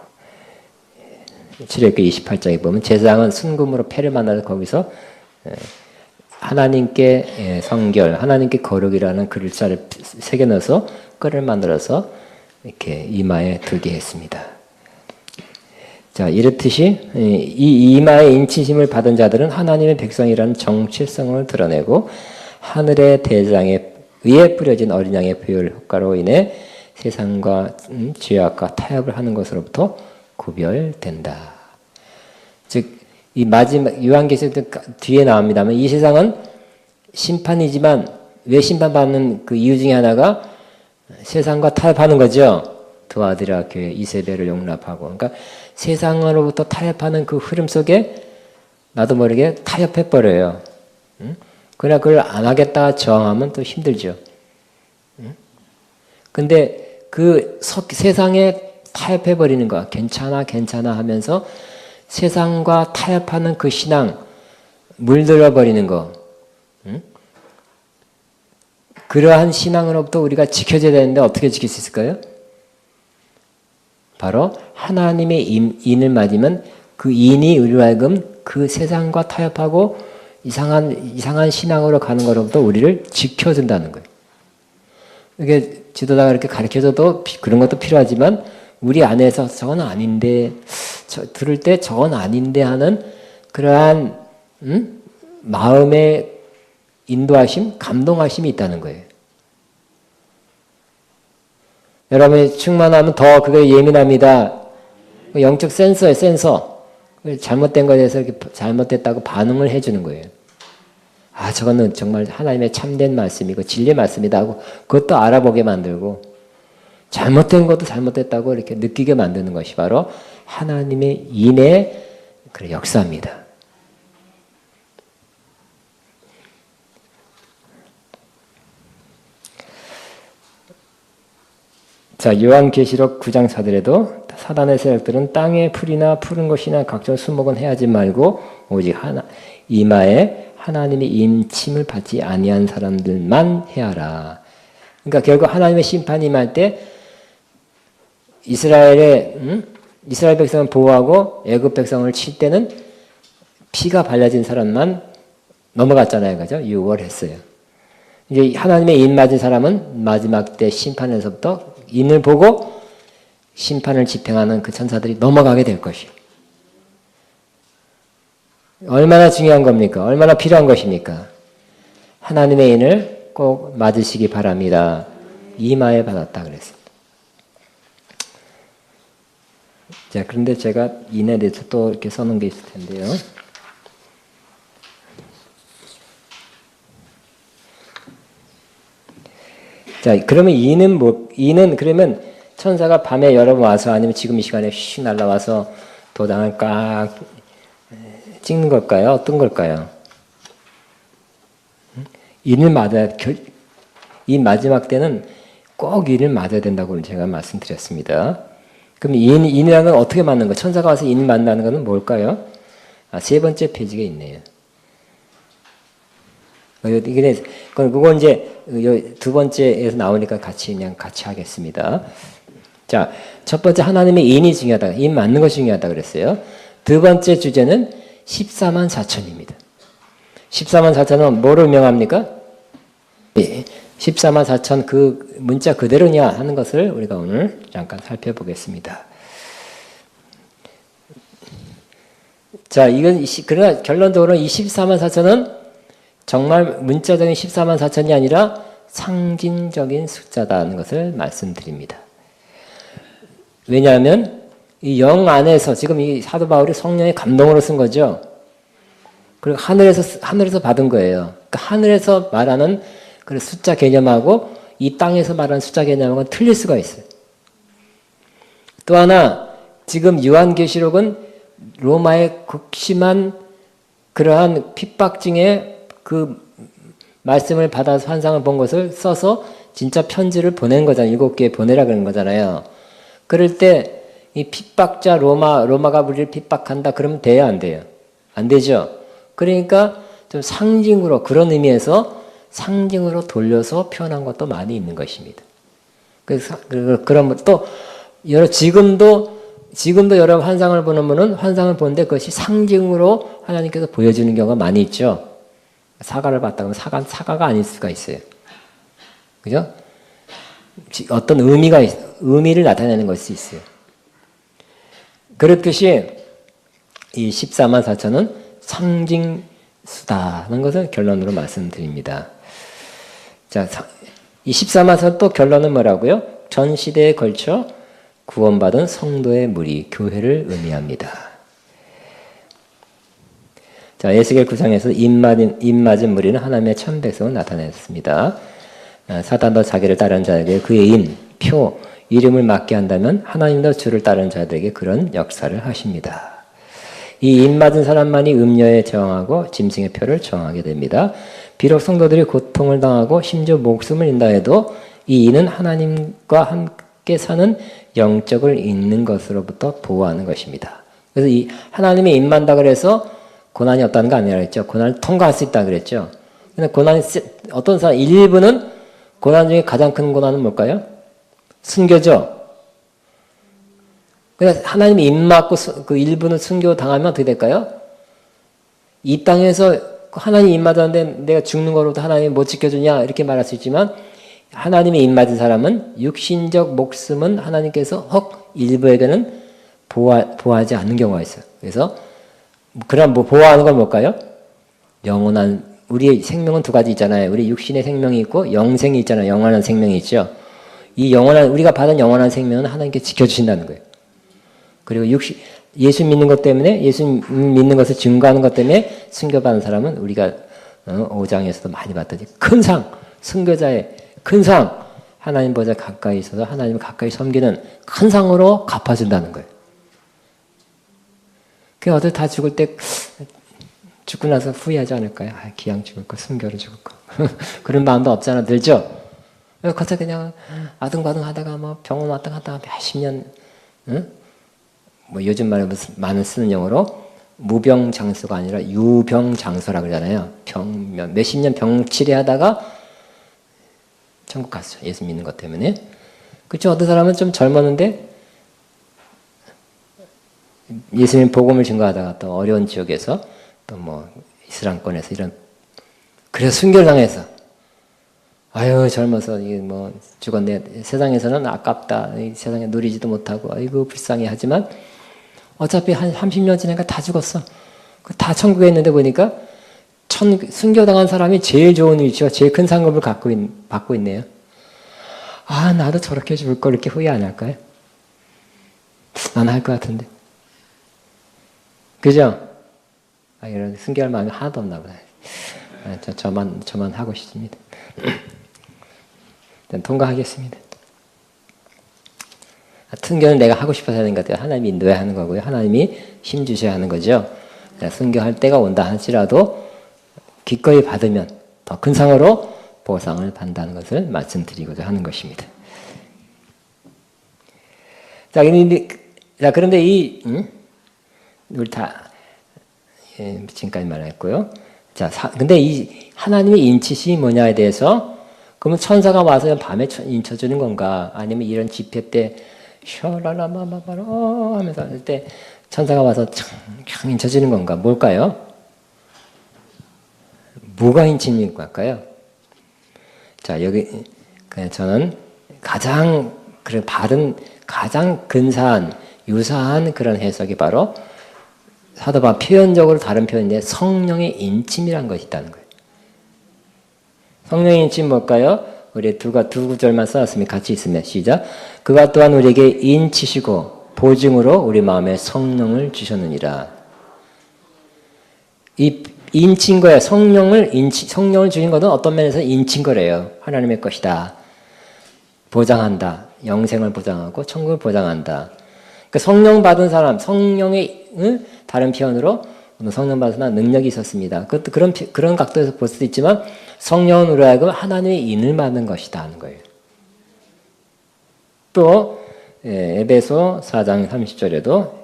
Speaker 2: 출애굽기 28장에 보면 제사장은 순금으로 패를 만나서 거기서 하나님께 성결, 하나님께 거룩이라는 글자를 새겨 넣어서 끈을 만들어서 이렇게 이마에 들게 했습니다. 자, 이렇듯이 이 이마에 인치심을 받은 자들은 하나님의 백성이라는 정체성을 드러내고 하늘의 대장에 의해 뿌려진 어린 양의 보혈 효과로 인해 세상과 죄악과 타협을 하는 것으로부터 구별된다. 즉, 이 마지막 요한계시록 뒤에 나옵니다만 이 세상은 심판이지만 왜 심판받는 그 이유 중에 하나가 세상과 타협하는 거죠. 두 아들아 교회 이세벨을 용납하고. 그러니까 세상으로부터 타협하는 그 흐름 속에 나도 모르게 타협해버려요. 그러나 그걸 안 하겠다 저항하면 또 힘들죠. 근데 그 세상에 타협해버리는 거 괜찮아 하면서 세상과 타협하는 그 신앙 물들어버리는 거 그러한 신앙으로부터 우리가 지켜져야 되는데 어떻게 지킬 수 있을까요? 바로 하나님의 인을 맞으면 그 인이 우리로 하여금 그 세상과 타협하고 이상한 신앙으로 가는 것으로부터 우리를 지켜준다는 거예요. 이게 지도자가 이렇게 가르쳐줘도 그런 것도 필요하지만 우리 안에서 저건 아닌데 들을 때 저건 아닌데 하는 그러한 마음의 인도하심, 감동하심이 있다는 거예요. 여러분이 충만하면 더 그게 예민합니다. 영적 센서예요, 센서. 잘못된 것에 대해서 이렇게 잘못됐다고 반응을 해주는 거예요. 아, 저거는 정말 하나님의 참된 말씀이고 진리의 말씀이다 하고 그것도 알아보게 만들고 잘못된 것도 잘못됐다고 이렇게 느끼게 만드는 것이 바로 하나님의 인의 그런 역사입니다. 자, 요한계시록 9장 4절에도 사단의 세력들은 땅의 풀이나 푸른 것이나 각종 수목은 해하지 말고 오직 이마에 하나님의 임침을 받지 아니한 사람들만 해하라. 그러니까 결국 하나님의 심판이 임할 때 이스라엘 백성을 보호하고 애굽 백성을 칠 때는 피가 발라진 사람만 넘어갔잖아요. 그죠? 유월했어요. 이제 하나님의 인 맞은 사람은 마지막 때 심판에서부터 인을 보고 심판을 집행하는 그 천사들이 넘어가게 될 것이에요. 얼마나 중요한 겁니까? 얼마나 필요한 것입니까? 하나님의 인을 꼭 맞으시기 바랍니다. 이마에 받았다 그랬습니다. 자, 그런데 제가 인에 대해서 또 이렇게 써놓은 게 있을 텐데요. 자, 그러면 인은 그러면 천사가 밤에 여러 번 와서 아니면 지금 이 시간에 휙 날라와서 도장을 꽉 찍는 걸까요? 어떤 걸까요? 인을 맞아야, 이 마지막 때는 꼭 인을 맞아야 된다고 제가 말씀드렸습니다. 그럼 인이라는 건 어떻게 맞는 거예요? 천사가 와서 인을 만나는 것은 뭘까요? 세 번째 페이지가 있네요. 그건 이제 두 번째에서 나오니까 그냥 같이 하겠습니다. 자, 첫 번째 하나님의 인이 중요하다. 인 맞는 것이 중요하다 그랬어요. 두 번째 주제는 14만 4천입니다. 14만 4천은 뭐를 명합니까? 14만 4천 그 문자 그대로냐 하는 것을 우리가 오늘 잠깐 살펴보겠습니다. 자, 그러나 결론적으로 이 14만 4천은 정말 문자적인 14만 4천이 아니라 상징적인 숫자다는 것을 말씀드립니다. 왜냐하면 이 영 안에서 지금 이 사도 바울이 성령의 감동으로 쓴 거죠. 그리고 하늘에서 받은 거예요. 그러니까 하늘에서 말하는 그 숫자 개념하고 이 땅에서 말하는 숫자 개념하고는 틀릴 수가 있어요. 또 하나 지금 요한계시록은 로마의 극심한 그러한 핍박증에 그 말씀을 받아서 환상을 본 것을 써서 진짜 편지를 보낸 거잖아요. 7개 보내라 그런 거잖아요. 그럴 때 이 핍박자 로마가 우리를 핍박한다 그러면 돼요, 안 돼요? 안 되죠. 그러니까 좀 상징으로 그런 의미에서 상징으로 돌려서 표현한 것도 많이 있는 것입니다. 그래서 그런 또 지금도 여러 환상을 보는 분은 환상을 보는데 그것이 상징으로 하나님께서 보여주는 경우가 많이 있죠. 사과를 봤다 그러면 사과가 아닐 수가 있어요. 그죠? 어떤 의미를 나타내는 것이 있어요. 그렇듯이 이 14만 4천은 상징수다는 것을 결론으로 말씀드립니다. 자, 이 14만 4천 또 결론은 뭐라고요? 전 시대에 걸쳐 구원받은 성도의 무리, 교회를 의미합니다. 자, 에스겔 9장에서 입맞은 무리는 하나님의 참 백성을 나타냈습니다. 사단도 자기를 따르는 자에게 그의 인, 표, 이름을 맡게 한다면 하나님도 주를 따르는 자들에게 그런 역사를 하십니다. 이 입맞은 사람만이 음녀에 저항하고 짐승의 표를 저항하게 됩니다. 비록 성도들이 고통을 당하고 심지어 목숨을 잃는다 해도 이 인은 하나님과 함께 사는 영적을 잃는 것으로부터 보호하는 것입니다. 그래서 이 하나님의 입만다 그래서 고난이 없다는 거 아니라 그랬죠. 고난을 통과할 수 있다 그랬죠. 근데 고난이 어떤 사람 일부는 고난 중에 가장 큰 고난은 뭘까요? 순교죠. 그래서 하나님이 입 맞고 그 일부는 순교 당하면 어떻게 될까요? 이 땅에서 하나님 입 맞았는데 내가 죽는 거로도 하나님이 못 지켜주냐 이렇게 말할 수 있지만 하나님의 입 맞은 사람은 육신적 목숨은 하나님께서 일부에게는 보호하지 않는 경우가 있어요. 그래서 그럼 보호하는 건 뭘까요? 영원한 우리의 생명은 두 가지 있잖아요. 우리 육신의 생명이 있고 영생이 있잖아요. 영원한 생명이 있죠. 이 영원한 우리가 받은 영원한 생명은 하나님께 지켜주신다는 거예요. 그리고 예수 믿는 것 때문에 예수 믿는 것을 증거하는 것 때문에 순교받은 사람은 우리가 5장에서도 많이 봤더니 큰 상, 순교자의 큰 상, 하나님 보좌 가까이 있어서 하나님을 가까이 섬기는 큰 상으로 갚아준다는 거예요. 그 어디 다 죽을 때 죽고 나서 후회하지 않을까요? 기양 죽을 거, 순교로 죽을 거. 그런 마음도 없잖아, 들죠? 거기서 그냥 아등바등 하다가 뭐 병원 왔다 갔다 몇십 년, 응? 뭐 요즘 말에 많은 쓰는 용어로 무병장수가 아니라 유병장수라 그러잖아요. 몇십 년 병 치료하다가 천국 갔어. 예수 믿는 것 때문에. 그렇죠? 어떤 사람은 좀 젊었는데 예수님 복음을 증거하다가 또 어려운 지역에서 또 뭐 이슬람권에서 이런 그래서 순교당해서 아유 젊어서 이게 뭐 죽었네. 세상에서는 아깝다. 세상에 누리지도 못하고 아이고 불쌍해 하지만 어차피 한 30년 지나니까 다 죽었어. 다 천국에 있는데 보니까 순교당한 사람이 제일 좋은 위치와 제일 큰 상급을 받고 있네요. 아 나도 저렇게 죽을 걸 이렇게 후회 안 할까요? 안 할 것 같은데. 그죠? 이런 순교할 마음이 하나도 없나 보다. 저만 하고 싶습니다. 일단 통과하겠습니다. 순교는 내가 하고 싶어서 하는 것 같아요. 하나님이 인도해야 하는 거고요. 하나님이 힘 주셔야 하는 거죠. 순교할 때가 온다 할지라도 기꺼이 받으면 더 큰 상으로 보상을 받는다는 것을 말씀드리고자 하는 것입니다. 자, 그런데 우리 다 지금까지 말했고요. 자, 근데 이 하나님의 인치심이 뭐냐에 대해서 그러면 천사가 와서 밤에 인쳐주는 건가? 아니면 이런 집회 때 샤라라마마바라 하면서 할 때 천사가 와서 촥 인쳐주는 건가? 뭘까요? 뭐가 인치는 걸까요? 자, 여기 저는 가장 바른 가장 근사한 유사한 그런 해석이 바로 사도 바울 표현적으로 다른 표현인데 성령의 인침이라는 것이 있다는 거예요. 성령의 인침 뭘까요? 우리 두 구절만 써놨으면 같이 있으면 시작. 그가 또한 우리에게 인치시고 보증으로 우리 마음에 성령을 주셨느니라. 이 인친 거예요. 성령을 주신 것은 어떤 면에서 인친 거래요. 하나님의 것이다. 보장한다. 영생을 보장하고 천국을 보장한다. 그러니까 성령 받은 사람, 성령의 다른 표현으로 성령 받은 사람 능력이 있었습니다. 그것도 그런 각도에서 볼 수도 있지만 성령은 우리로 하여금 하나님의 인을 받는 것이다 하는 거예요. 또 에베소 4장 30절에도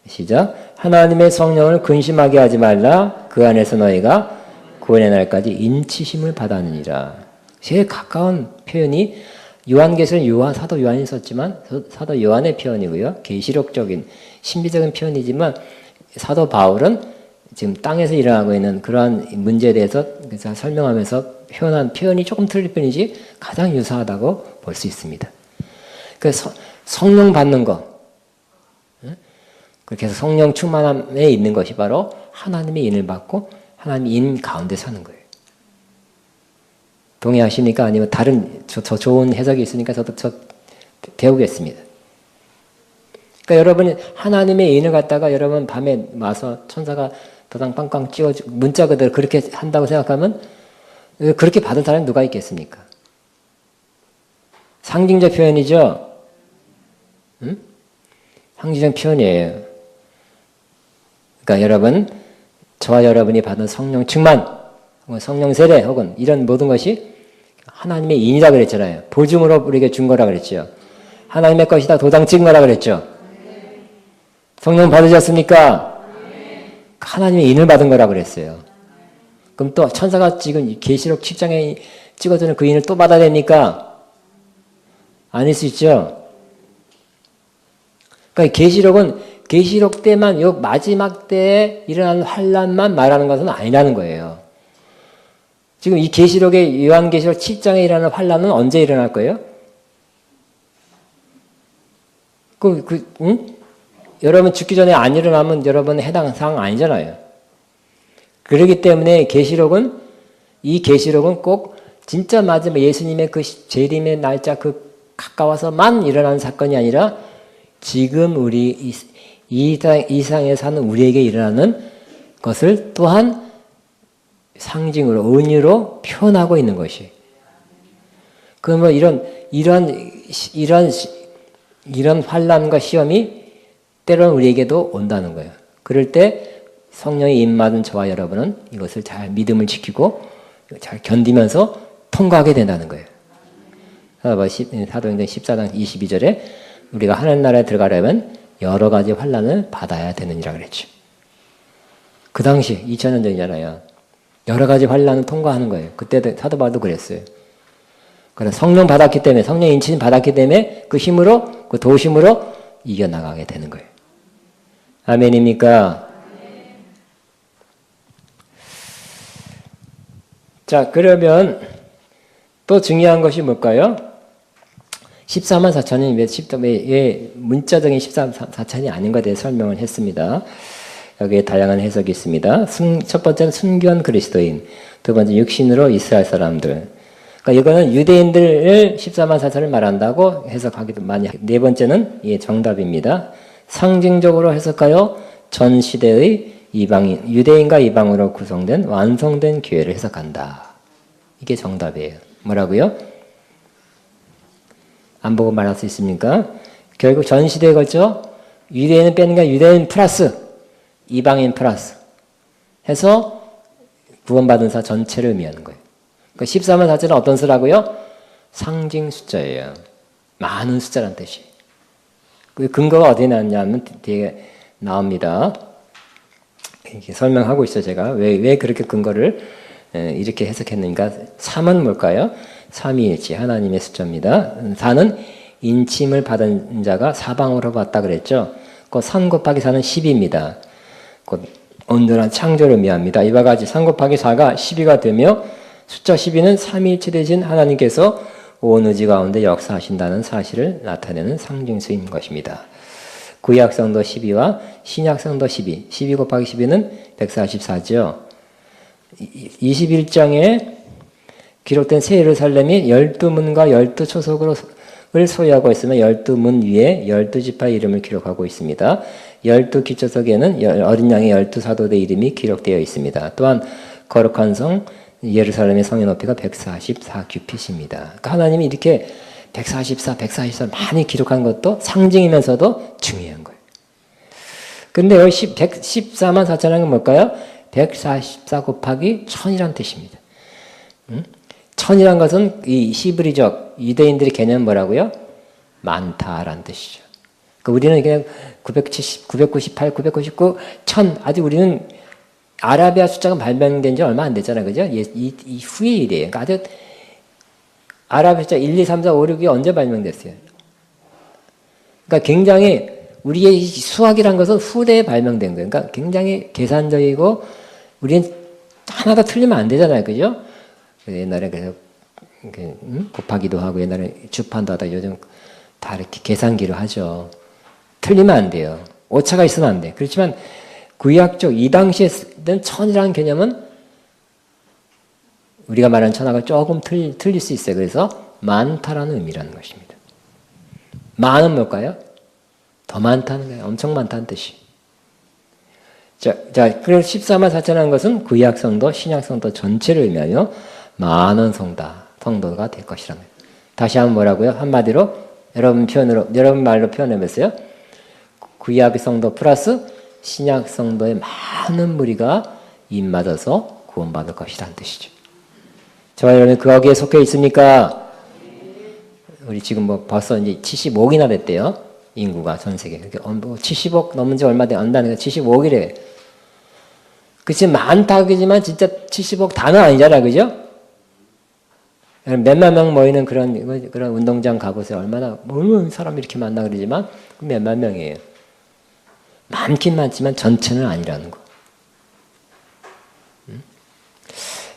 Speaker 2: 시작. 하나님의 성령을 근심하게 하지 말라. 그 안에서 너희가 구원의 날까지 인치심을 받았느니라. 제일 가까운 표현이 요한계시록 사도 요한이 썼지만 사도 요한의 표현이고요. 계시록적인 신비적인 표현이지만 사도 바울은 지금 땅에서 일어나고 있는 그러한 문제에 대해서 설명하면서 표현한 표현이 조금 틀릴 뿐이지 가장 유사하다고 볼 수 있습니다. 그래서 성령 받는 것, 그렇게 해서 성령 충만함에 있는 것이 바로 하나님의 인을 받고 하나님의 인 가운데 사는 거예요. 동의하십니까? 아니면 다른 저 좋은 해석이 있으니까 저도 배우겠습니다. 그러니까 여러분이 하나님의 인을 갖다가 여러분 밤에 와서 천사가 도장 빵빵 찍어주고 문자 그대로 그렇게 한다고 생각하면 그렇게 받은 사람이 누가 있겠습니까? 상징적 표현이죠? 응? 상징적 표현이에요. 그러니까 여러분, 저와 여러분이 받은 성령 충만, 성령 세례 혹은 이런 모든 것이 하나님의 인이라 그랬잖아요. 보증으로 우리에게 준 거라 그랬죠. 하나님의 것이다 도장 찍은 거라 그랬죠. 성령 받으셨습니까? 하나님의 인을 받은 거라 그랬어요. 그럼 또 천사가 지금 계시록 7장에 찍어주는 그 인을 또 받아야 됩니까? 아닐 수 있죠. 그러니까 계시록 때만 요 마지막 때에 일어나는 환란만 말하는 것은 아니라는 거예요. 지금 이 계시록의 요한계시록 7장에 일어나는 환란은 언제 일어날 거예요? 응? 여러분 죽기 전에 안 일어나면 여러분 해당 사항 아니잖아요. 그렇기 때문에 이 계시록은 꼭 진짜 마지막 예수님의 그 재림의 날짜 그 가까워서만 일어나는 사건이 아니라 지금 우리 이 세상에 사는 우리에게 일어나는 것을 또한 상징으로 은유로 표현하고 있는 것이. 그러면 이런 환난과 시험이 때로는 우리에게도 온다는 거예요. 그럴 때 성령의 임맞은 저와 여러분은 이것을 잘 믿음을 지키고 잘 견디면서 통과하게 된다는 거예요. 사도행전 14장 22절에 우리가 하나님 나라에 들어가려면 여러 가지 환난을 받아야 되느니라 그랬죠. 그 당시 2000년 전이잖아요. 여러 가지 환난을 통과하는 거예요. 그때도 사도 바울도 그랬어요. 그래서 성령 받았기 때문에 성령 인치심 받았기 때문에 그 힘으로 그 도심으로 이겨나가게 되는 거예요. 아멘입니까? 자, 그러면 또 중요한 것이 뭘까요? 14만 4천이 왜 문자적인 14만 4천이 아닌 것에 대해 설명을 했습니다. 여기에 다양한 해석이 있습니다. 첫 번째는 순교한 그리스도인, 두 번째 육신으로 이스라엘 사람들. 그러니까 이거는 유대인들을 14만 4천을 말한다고 해석하기도 많이 하고, 네 번째는 정답입니다. 상징적으로 해석하여 전 시대의 이방인, 유대인과 이방으로 구성된 완성된 교회를 해석한다. 이게 정답이에요. 뭐라고요? 안 보고 말할 수 있습니까? 결국 전 시대에 걸쳐 유대인은 빼는 게 유대인 플러스 이방인 플러스 해서 구원받은 사 전체를 의미하는 거예요. 그러니까 14만 4천은 어떤 수라고요? 상징 숫자예요. 많은 숫자란 뜻이. 그 근거가 어디에 나왔냐면 뒤에 나옵니다. 이렇게 설명하고 있어요. 제가 왜 그렇게 근거를 이렇게 해석했는가. 3은 뭘까요? 삼위일체 하나님의 숫자입니다. 4는 인침을 받은 자가 사방으로 봤다 그랬죠. 그 3 곱하기 4는 10입니다. 그 온전한 창조를 의미합니다. 이와 같이 3 곱하기 4가 12가 되며 숫자 12는 삼위일체 되신 하나님께서 온 우주 가운데 역사하신다는 사실을 나타내는 상징수인 것입니다. 구약성도 12와 신약성도 12. 12 곱하기 12는 144죠. 21장에 기록된 새 예루살렘이 12문과 12초석을 소유하고 있으며 12문 위에 12지파의 이름을 기록하고 있습니다. 12기초석에는 어린 양의 12사도들의 이름이 기록되어 있습니다. 또한 거룩한 성 예루살렘의 성의 높이가 144규핏입니다. 그러니까 하나님이 이렇게 144 많이 기록한 것도 상징이면서도 중요한 거예요. 그런데 여기 114만 4천이라는 건 뭘까요? 144 곱하기 1000이란 뜻입니다. 1000이란 것은 이 히브리적 유대인들의 개념은 뭐라고요? 많다라는 뜻이죠. 그러니까 우리는 그냥 970, 998, 999, 1000 아직 우리는 아라비아 숫자가 발명된 지 얼마 안 됐잖아요. 그죠? 이 후의 일이에요. 그러니까 아주 아라비아 숫자 1, 2, 3, 4, 5, 6이 언제 발명됐어요? 그러니까 굉장히 우리의 수학이란 것은 후대에 발명된 거예요. 그러니까 굉장히 계산적이고 우리는 하나도 틀리면 안 되잖아요. 그죠? 옛날에 그래서 곱하기도 하고 옛날에 주판도 하다 요즘 다 이렇게 계산기로 하죠. 틀리면 안 돼요. 오차가 있으면 안 돼. 그렇지만 구약적 이 당시에 쓰던 천이라는 개념은 우리가 말하는 천하가 조금 틀릴 수 있어요. 그래서 많다라는 의미라는 것입니다. 많은 뭘까요? 더 많다는 거예요. 엄청 많다는 뜻이. 자, 그래서 14만 4천이라는 것은 구약성도 신약성도 전체를 의미하며 많은 성도가 될 것이라는 거예요. 다시 한번 뭐라고요? 한마디로 여러분 말로 표현해보세요. 구약의 성도 플러스 신약 성도의 많은 무리가 입맞아서 구원받을 것이라는 뜻이죠. 저와 여러분 거기에 속해 있습니까? 우리 지금 벌써 이제 75억이나 됐대요. 인구가 전 세계. 70억 넘은 지 얼마 안 되는 거 75억이래. 그치 많다 그지만 진짜 70억 다는 아니잖아, 그죠? 몇만 명 모이는 그런 운동장 가보세요. 얼마나 사람이 이렇게 많나 그러지만 몇만 명이에요. 많긴 많지만 전체는 아니라는 거.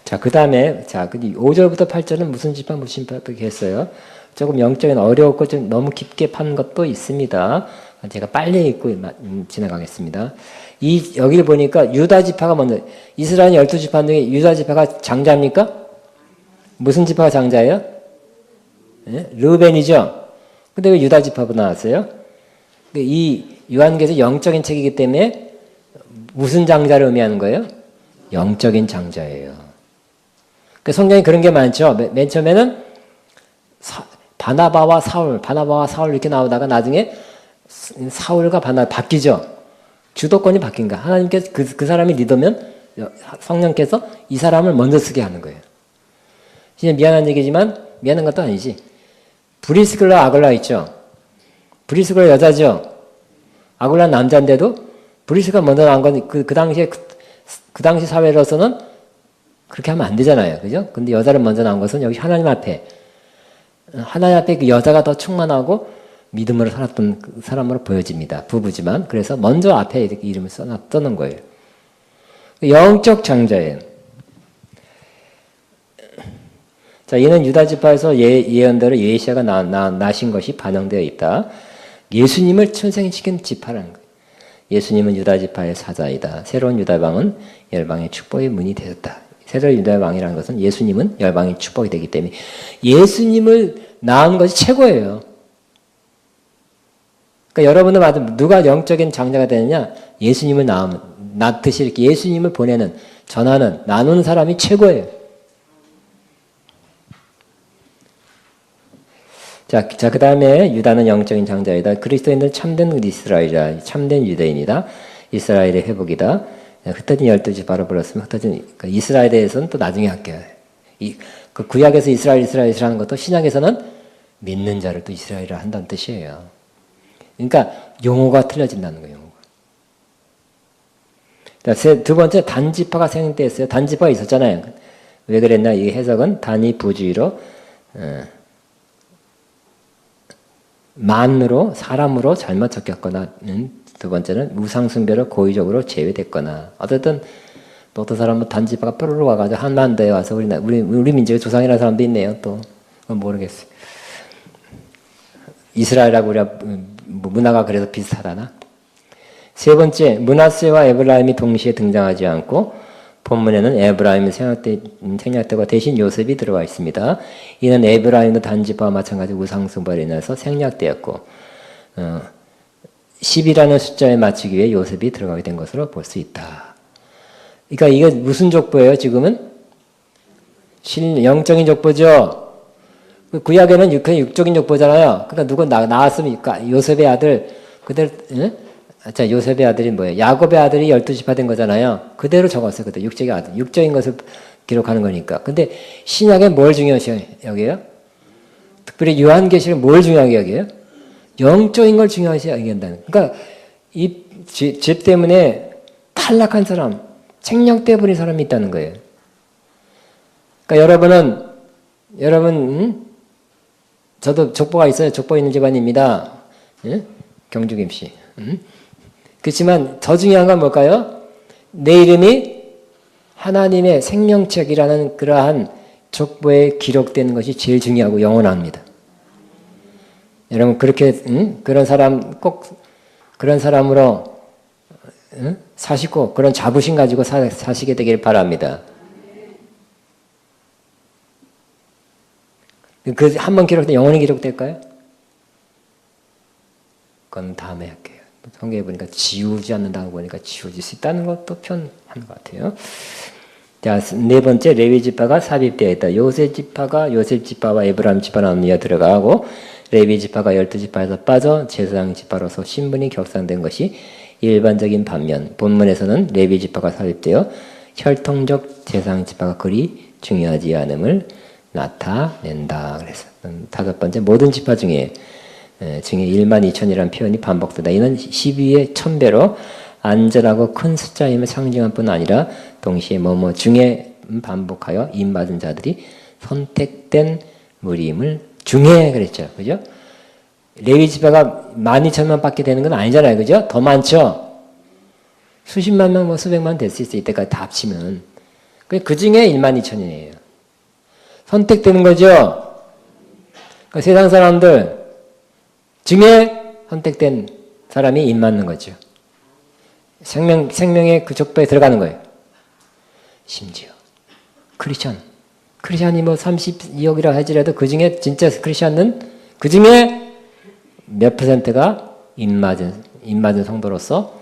Speaker 2: 자, 그 다음에, 5절부터 8절은 무슨 집합, 무슨 집합 이렇게 했어요. 조금 영적인 어려웠고 좀 너무 깊게 판 것도 있습니다. 제가 빨리 읽고 지나가겠습니다. 여기를 보니까 유다 지파가 먼저, 이스라엘 12지파 중에 유다 지파가 장자입니까? 무슨 지파가 장자예요? 네? 르우벤이죠. 근데 왜 유다 지파가 나왔어요? 이 요한계시록 영적인 책이기 때문에 무슨 장자를 의미하는 거예요? 영적인 장자예요. 성경에 그런 게 많죠. 맨 처음에는 바나바와 사울 이렇게 나오다가 나중에 사울과 바나바 바뀌죠. 주도권이 바뀐 거야. 하나님께서 그 사람이 리더면 성령께서 이 사람을 먼저 쓰게 하는 거예요. 진짜 미안한 얘기지만 미안한 것도 아니지. 브리스글라 아글라 있죠. 브리스글라 여자죠. 아글라 남자인데도 브리스가 먼저 나온 건 그 당시에 그 당시 사회로서는 그렇게 하면 안 되잖아요. 그죠? 근데 여자를 먼저 나온 것은 여기 하나님 앞에 그 여자가 더 충만하고 믿음으로 살았던 그 사람으로 보여집니다. 부부지만. 그래서 먼저 앞에 이렇게 이름을 써놓은 거예요. 영적 장자예요. 자, 이는 유다 지파에서 예언대로 예시아가 나신 것이 반영되어 있다. 예수님을 출생시킨 지파라는 거예요. 예수님은 유다 지파의 사자이다. 새로운 유다 왕은 열방의 축복의 문이 되었다. 새로운 유다 왕이라는 것은 예수님은 열방의 축복이 되기 때문에 예수님을 낳은 것이 최고예요. 그러니까 여러분들 말도 누가 영적인 장자가 되느냐? 예수님을 낳듯이 이렇게 예수님을 보내는, 전하는, 나누는 사람이 최고예요. 자, 그 다음에 유다는 영적인 장자이다. 그리스도인들은 참된 이스라엘이다. 참된 유대인이다. 이스라엘의 회복이다. 흩어진 12지파로 불렀으면 흩어진, 이스라엘에 대해서는 또 나중에 할게요. 그 구약에서 이스라엘이라는 것도 신약에서는 믿는 자를 또 이스라엘이라 한다는 뜻이에요. 그러니까 용어가 틀려진다는 거예요. 자, 두 번째 단지파가 생겼어요. 단지파가 있었잖아요. 왜 그랬나? 이 해석은 단이 부주의로 만으로 사람으로 잘못 적혔거나 두 번째는 우상숭배로 고의적으로 제외됐거나 어쨌든 또 어떤 사람은 단지파가 뾰로로 와가지고 한반도에 와서 우리 민족의 조상이라는 사람도 있네요. 또 모르겠어요. 이스라엘하고 우리가 문화가 그래서 비슷하다나? 세 번째, 므낫세와 에브라임이 동시에 등장하지 않고 본문에는 에브라임이 생략되고 대신 요셉이 들어와 있습니다. 이는 에브라임도 단지파와 마찬가지 우상숭배로 인해서 생략되었고 10이라는 숫자에 맞추기 위해 요셉이 들어가게 된 것으로 볼 수 있다. 그러니까 이게 무슨 족보예요? 지금은 영적인 족보죠. 구약에는 육적인 족보잖아요. 그러니까 누구 나왔으면 요셉의 아들 그대로 자, 요셉의 아들이 뭐예요? 야곱의 아들이 12지파 된 거잖아요. 그대로 적었어요. 그때 육적인 아들. 육적인 것을 기록하는 거니까. 근데 신약에 뭘 중요시 여기에요? 특별히 요한계시록 뭘 중요하게 여기에요? 영적인 걸 중요시 여긴다는. 그러니까 이 죄 때문에 탈락한 사람, 책령돼 버린 사람이 있다는 거예요. 그러니까 여러분 저도 족보가 있어요. 족보 있는 집안입니다. 예? 경주 김씨. 그렇지만 더 중요한 건 뭘까요? 내 이름이 하나님의 생명책이라는 그러한 족보에 기록되는 것이 제일 중요하고 영원합니다. 여러분 그렇게 그런 사람 꼭 그런 사람으로 사시고 그런 자부심 가지고 사시게 되길 바랍니다. 그 한 번 기록된 영원히 기록될까요? 그건 다음에 할게요. 성경에 보니까 지우지 않는다고 보니까 지워질 수 있다는 것도 표현한 것 같아요. 자, 네 번째 레위 지파가 삽입되어 있다. 요셉 지파와 에브라임 지파 나누어 들어가고 레위 지파가 12지파에서 빠져 제사장 지파로서 신분이 격상된 것이 일반적인 반면 본문에서는 레위 지파가 삽입되어 혈통적 제사장 지파가 그리 중요하지 않음을 나타낸다. 그래서 다섯 번째 모든 지파 중에 12,000이라는 표현이 반복되다. 이는 12의 1000배로 안전하고 큰 숫자임을 상징할 뿐 아니라 동시에 뭐뭐 중에 반복하여 임받은 자들이 선택된 무리임을 중에 그랬죠. 그죠? 레위 지파가 12,000만 밖에 되는 건 아니잖아요. 그죠? 더 많죠? 수십만 명, 수백만 될 수 있어요. 이때까지 다 합치면. 그 중에 12,000이에요. 선택되는 거죠? 그러니까 세상 사람들 중에 선택된 사람이 입 맞는 거죠. 생명의 그 족보에 들어가는 거예요. 심지어 크리스찬이 뭐 32억이라 하지라도 그 중에 진짜 크리스찬은 그 중에 몇 퍼센트가 입 맞은 성도로서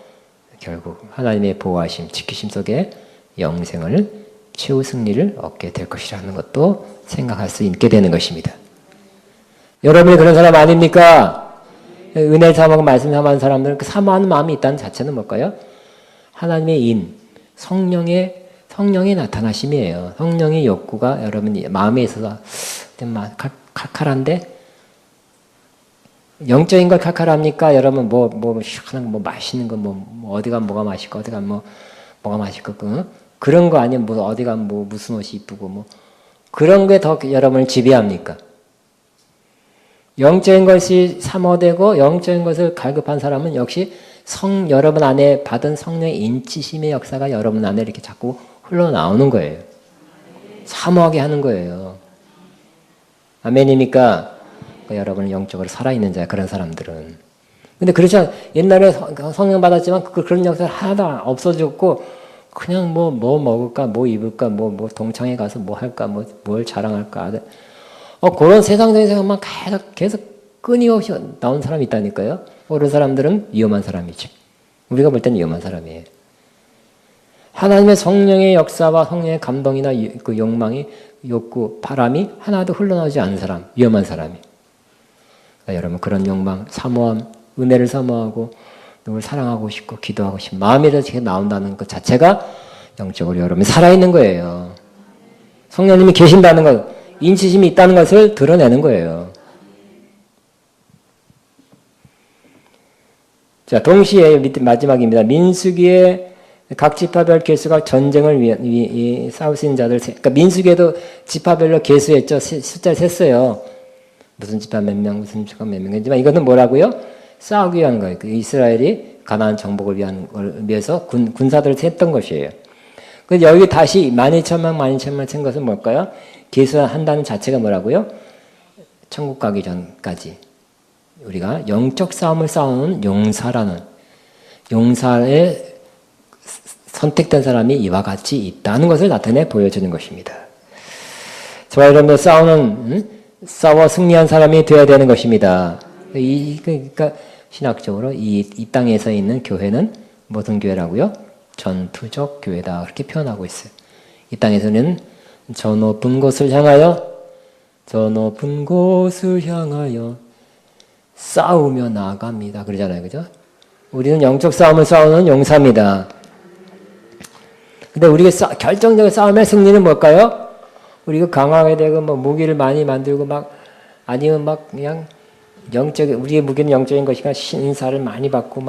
Speaker 2: 결국 하나님의 보호하심, 지키심 속에 영생을 최후 승리를 얻게 될 것이라는 것도 생각할 수 있게 되는 것입니다. 여러분이 그런 사람 아닙니까? 은혜 삼하고 말씀 삼하는 사람들은 그 사모하는 마음이 있다는 자체는 뭘까요? 하나님의 인, 성령의 나타나심이에요. 성령의 욕구가 여러분 마음에 있어서 칼칼한데 영적인 걸 칼칼합니까? 여러분 뭐 맛있는 거 어디 가면 뭐가 맛있고 어디 가면 뭐가 맛있고 그런 거 아니면 뭐 어디 가면 뭐 무슨 옷이 이쁘고 뭐 그런 게 더 여러분을 지배합니까? 영적인 것이 사모되고 영적인 것을 갈급한 사람은 역시 여러분 안에 받은 성령의 인치심의 역사가 여러분 안에 이렇게 자꾸 흘러나오는 거예요. 사모하게 하는 거예요. 아멘입니까? 여러분은 영적으로 살아있는 자야, 그런 사람들은. 근데 그렇지 않아. 옛날에 성령 받았지만 그런 역사가 하나도 없어졌고 그냥 뭐 먹을까, 뭐 입을까, 뭐 동창회 가서 뭐 할까, 뭘 자랑할까. 그런 세상적인 생각만 계속 끊임없이 나온 사람이 있다니까요. 그런 사람들은 위험한 사람이죠. 우리가 볼 때는 위험한 사람이에요. 하나님의 성령의 역사와 성령의 감동이나 그 욕망이, 욕구, 바람이 하나도 흘러나오지 않는 사람, 위험한 사람이. 그러니까 여러분 그런 욕망, 사모함, 은혜를 사모하고 누굴 사랑하고 싶고 기도하고 싶은 마음이라도 나온다는 것 자체가 영적으로 여러분이 살아있는 거예요. 성령님이 계신다는 것, 인치심이 있다는 것을 드러내는 거예요. 자, 동시에 밑에 마지막입니다. 민수기의 각 지파별 계수가 전쟁을 위해 싸울 수 있는 자들, 그러니까 민수기에도 지파별로 계수했죠. 숫자를 셌어요. 무슨 지파 몇 명, 무슨 지파 몇 명이지만 이것은 뭐라고요? 싸우기 위한 거예요. 이스라엘이 가나안 정복을 위해서 군사들을 셌던 것이에요. 그래서 여기 다시 12,000명 센 것은 뭘까요? 계수한다는 자체가 뭐라고요? 천국 가기 전까지 우리가 영적 싸움을 싸우는 용사의 선택된 사람이 이와 같이 있다는 것을 나타내 보여주는 것입니다. 저와 여러분도 싸워 승리한 사람이 되어야 되는 것입니다. 그러니까 신학적으로 이 땅에서 있는 교회는 무슨 교회라고요? 전투적 교회다. 그렇게 표현하고 있어요. 이 땅에서는 저 높은 곳을 향하여 싸우며 나아갑니다. 그러잖아요. 그죠? 우리는 영적 싸움을 싸우는 용사입니다. 근데 우리가 결정적인 싸움의 승리는 뭘까요? 우리가 강하게 되고 무기를 많이 만들고 아니면 그냥 우리의 무기는 영적인 것이니까 신사를 많이 받고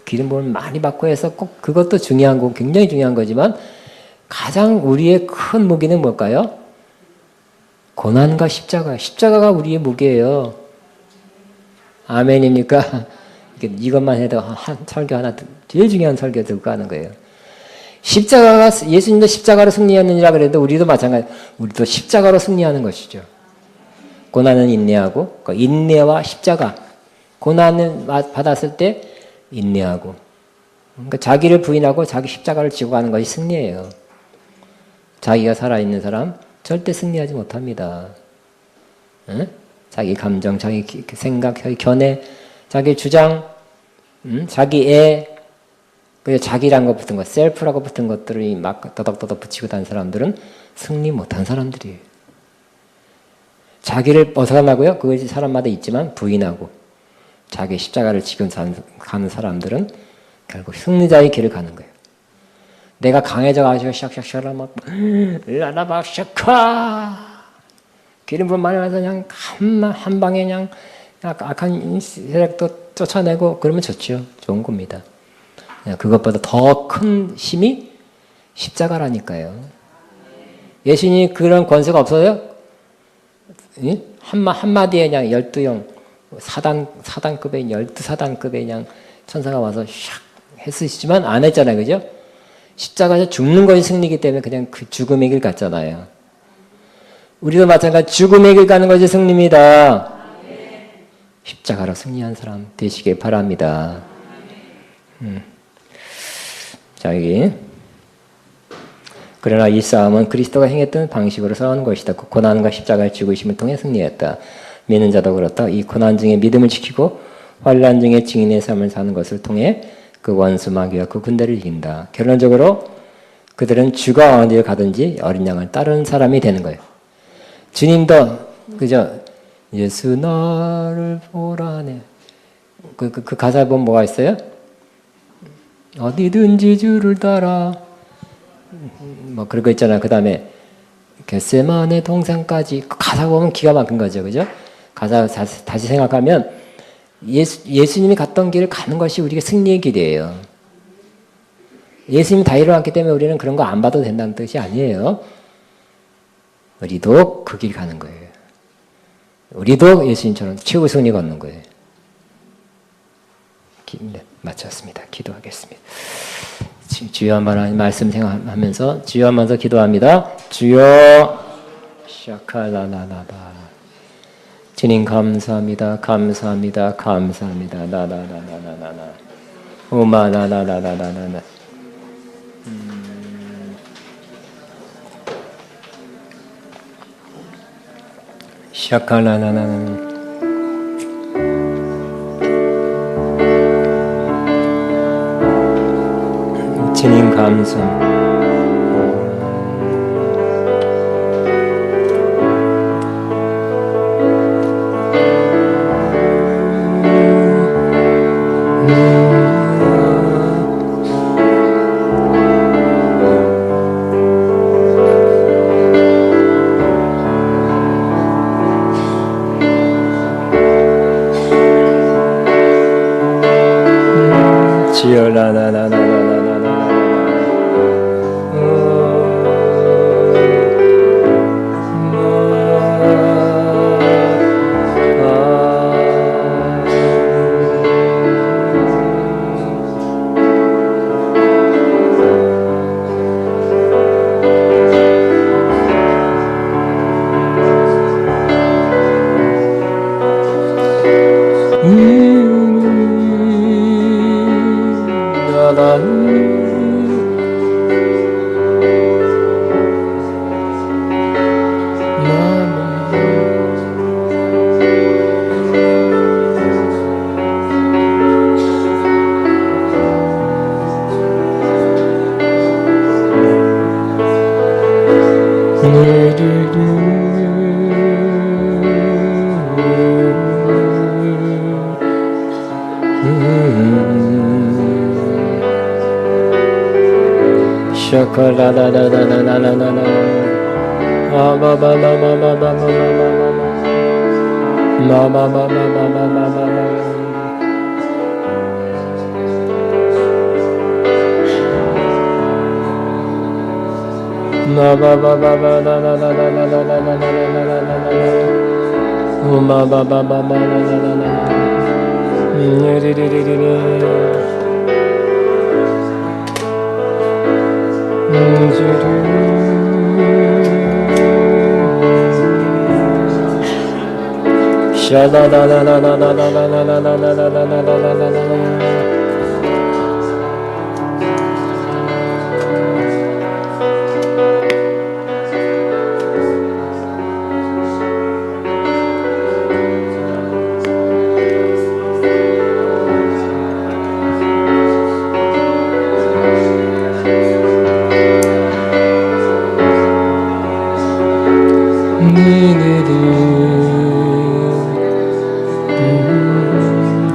Speaker 2: 기름 부음을 많이 받고 해서 꼭 그것도 중요한 거, 굉장히 중요한 거지만 가장 우리의 큰 무기는 뭘까요? 고난과 십자가가 우리의 무기예요. 아멘입니까? 이것만 해도 설교 하나, 제일 중요한 설교 듣고 하는 거예요. 예수님도 십자가로 승리했느니라 그랬는데 우리도 마찬가지, 우리도 십자가로 승리하는 것이죠. 고난은 인내하고, 인내와 십자가. 고난을 받았을 때 인내하고. 그러니까 자기를 부인하고 자기 십자가를 지고 가는 것이 승리예요. 자기가 살아있는 사람, 절대 승리하지 못합니다. 응? 자기 감정, 자기 생각, 자기 견해, 자기 주장, 자기 애, 자기란 거 붙은 것, 셀프라고 붙은 것들이 막 더덕더덕 붙이고 다니는 사람들은 승리 못한 사람들이에요. 자기를 벗어나고요. 그것이 사람마다 있지만 부인하고 자기 십자가를 지고 가는 사람들은 결국 승리자의 길을 가는 거예요. 내가 강해져 가지고 샥샥샥 라나박샤카 기름 부음 많이 나서 그냥 한 방에 그냥 악한 세력도 쫓아내고 그러면 좋죠. 좋은 겁니다. 그것보다 더 큰 힘이 십자가라니까요. 예수님이 그런 권세가 없어요? 한마디에 그냥 12영, 사단급의 12사단급의 그냥 천사가 와서 샥 했으시지만 안 했잖아요. 그죠? 십자가에서 죽는 것이 승리이기 때문에 그냥 그 죽음의 길 갔잖아요. 우리도 마찬가지 죽음의 길 가는 것이 승리입니다. 십자가로 승리한 사람 되시길 바랍니다. 자, 여기. 그러나 이 싸움은 그리스도가 행했던 방식으로 싸우는 것이다. 그 고난과 십자가의 죽으심을 통해 승리했다. 믿는 자도 그렇다. 이 고난 중에 믿음을 지키고 환난 중에 증인의 삶을 사는 것을 통해 그 원수 마귀와 그 군대를 이긴다. 결론적으로 그들은 주가 어디를 가든지 어린 양을 따르는 사람이 되는 거예요. 주님도 그저 예수 나를 보라네. 그 가사에 보면 뭐가 있어요? 어디든지 주를 따라. 뭐 그런 거 있잖아요. 그 다음에 겟세마네 동산까지. 그 가사 보면 기가 막힌 거죠, 그죠? 가사 다시 생각하면 예수님이 갔던 길을 가는 것이 우리가 승리의 길이에요. 예수님이 다 일어났기 때문에 우리는 그런 거 안 봐도 된다는 뜻이 아니에요. 우리도 그 길 가는 거예요. 우리도 예수님처럼 최후 승리 걷는 거예요. 네, 마쳤습니다. 기도하겠습니다. 주여 한번 말씀 생각하면서 주여 하면서 기도합니다. 주여 샤칼라나나바 주님 감사합니다. 감사합니다. 감사합니다. 나나나나나나나 오마나나나나나나 샤칼라나나나 주님 감사.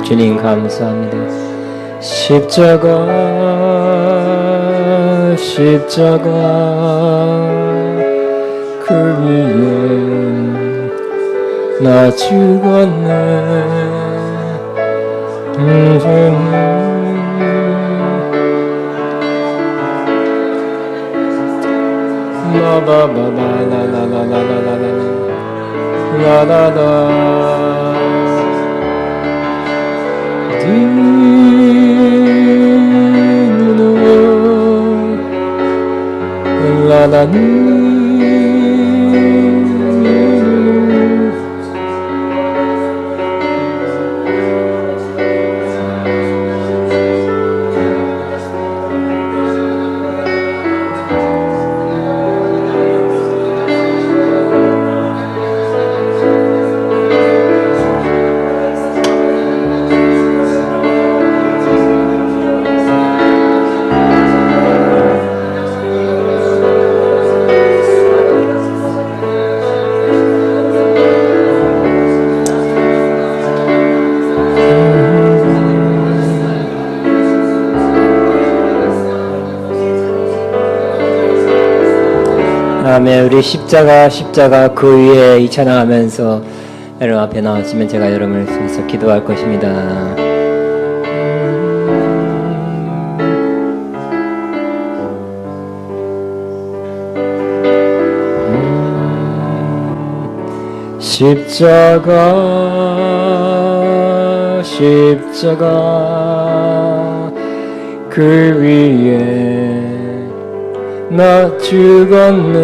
Speaker 2: 주님 감사합니다. 십자가 그 위에 나 죽었네. 다음에 우리 십자가 그 위에 이 찬양하면서 여러분 앞에 나왔으면 제가 여러분을 위해서 기도할 것입니다. 십자가 그 위에 나 죽었네.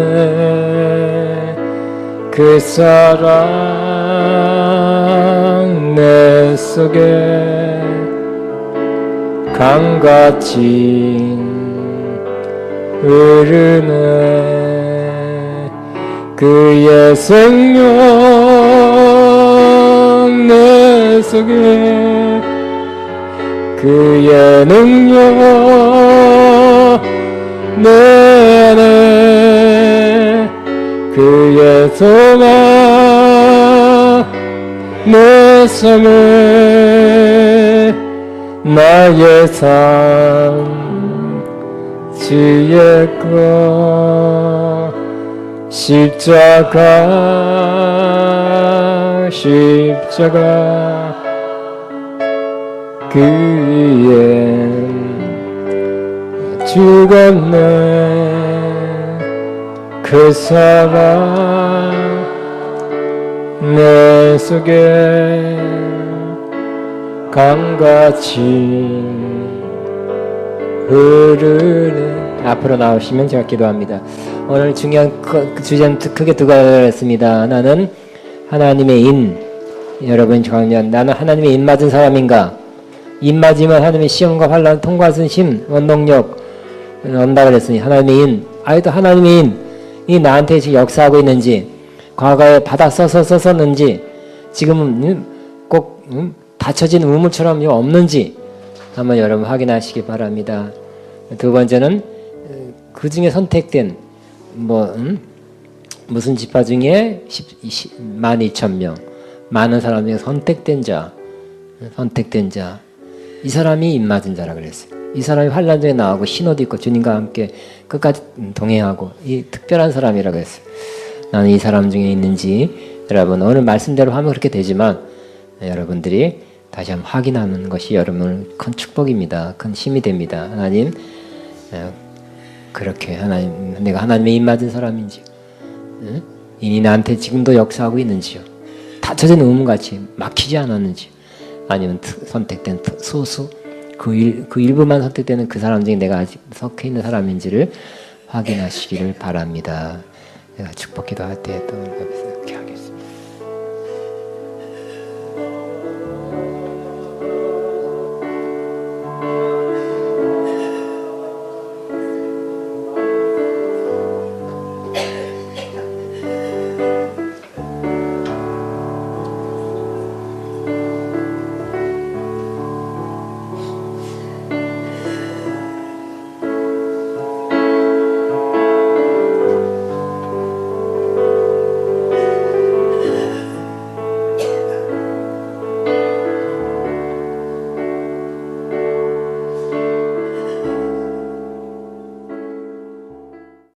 Speaker 2: 그 사랑 내 속에 강같이 흐르네. 그의 생명 내 속에 그의 능력 내 안에 그의 소망 내 삶에 나의 삶 지혜 것 십자가 그 위에 죽었네. 그 사랑 내 속에 강같이 흐르네. 앞으로 나오시면 제가 기도합니다. 오늘 중요한 주제는 크게 두 가지가 있습니다. 하나는 하나님의 인. 여러분 정하면 나는 하나님의 인 맞은 사람인가? 인 맞으면 하나님의 시험과 환난 통과할 수 있는 힘, 원동력 얻는다 그랬으니 하나님의 인. 아직도 하나님의 인이 나한테 지금 역사하고 있는지, 과거에 받아 썼는지, 지금은 꼭 닫혀진 우물처럼 없는지 한번 여러분 확인하시기 바랍니다. 두 번째는 그 중에 선택된 무슨 지파 중에 12,000명 많은 사람 중에 선택된 자, 이 사람이 입맞은 자라 그랬어요. 이 사람이 환난 중에 나오고 흰옷 입고 주님과 함께 끝까지 동행하고 이 특별한 사람이라고 했어요. 나는 이 사람 중에 있는지 여러분 오늘 말씀대로 하면 그렇게 되지만 여러분들이 다시 한번 확인하는 것이 여러분 큰 축복입니다. 큰 힘이 됩니다. 하나님 그렇게 내가 하나님의 입맞은 사람인지 이니 나한테 지금도 역사하고 있는지요. 닫혀진 의문같이 막히지 않았는지 아니면 선택된 소수 그 일부만 선택되는 그 사람 중에 내가 아직 섞여 있는 사람인지를 확인하시기를 바랍니다. 내가 축복 기도할 때 또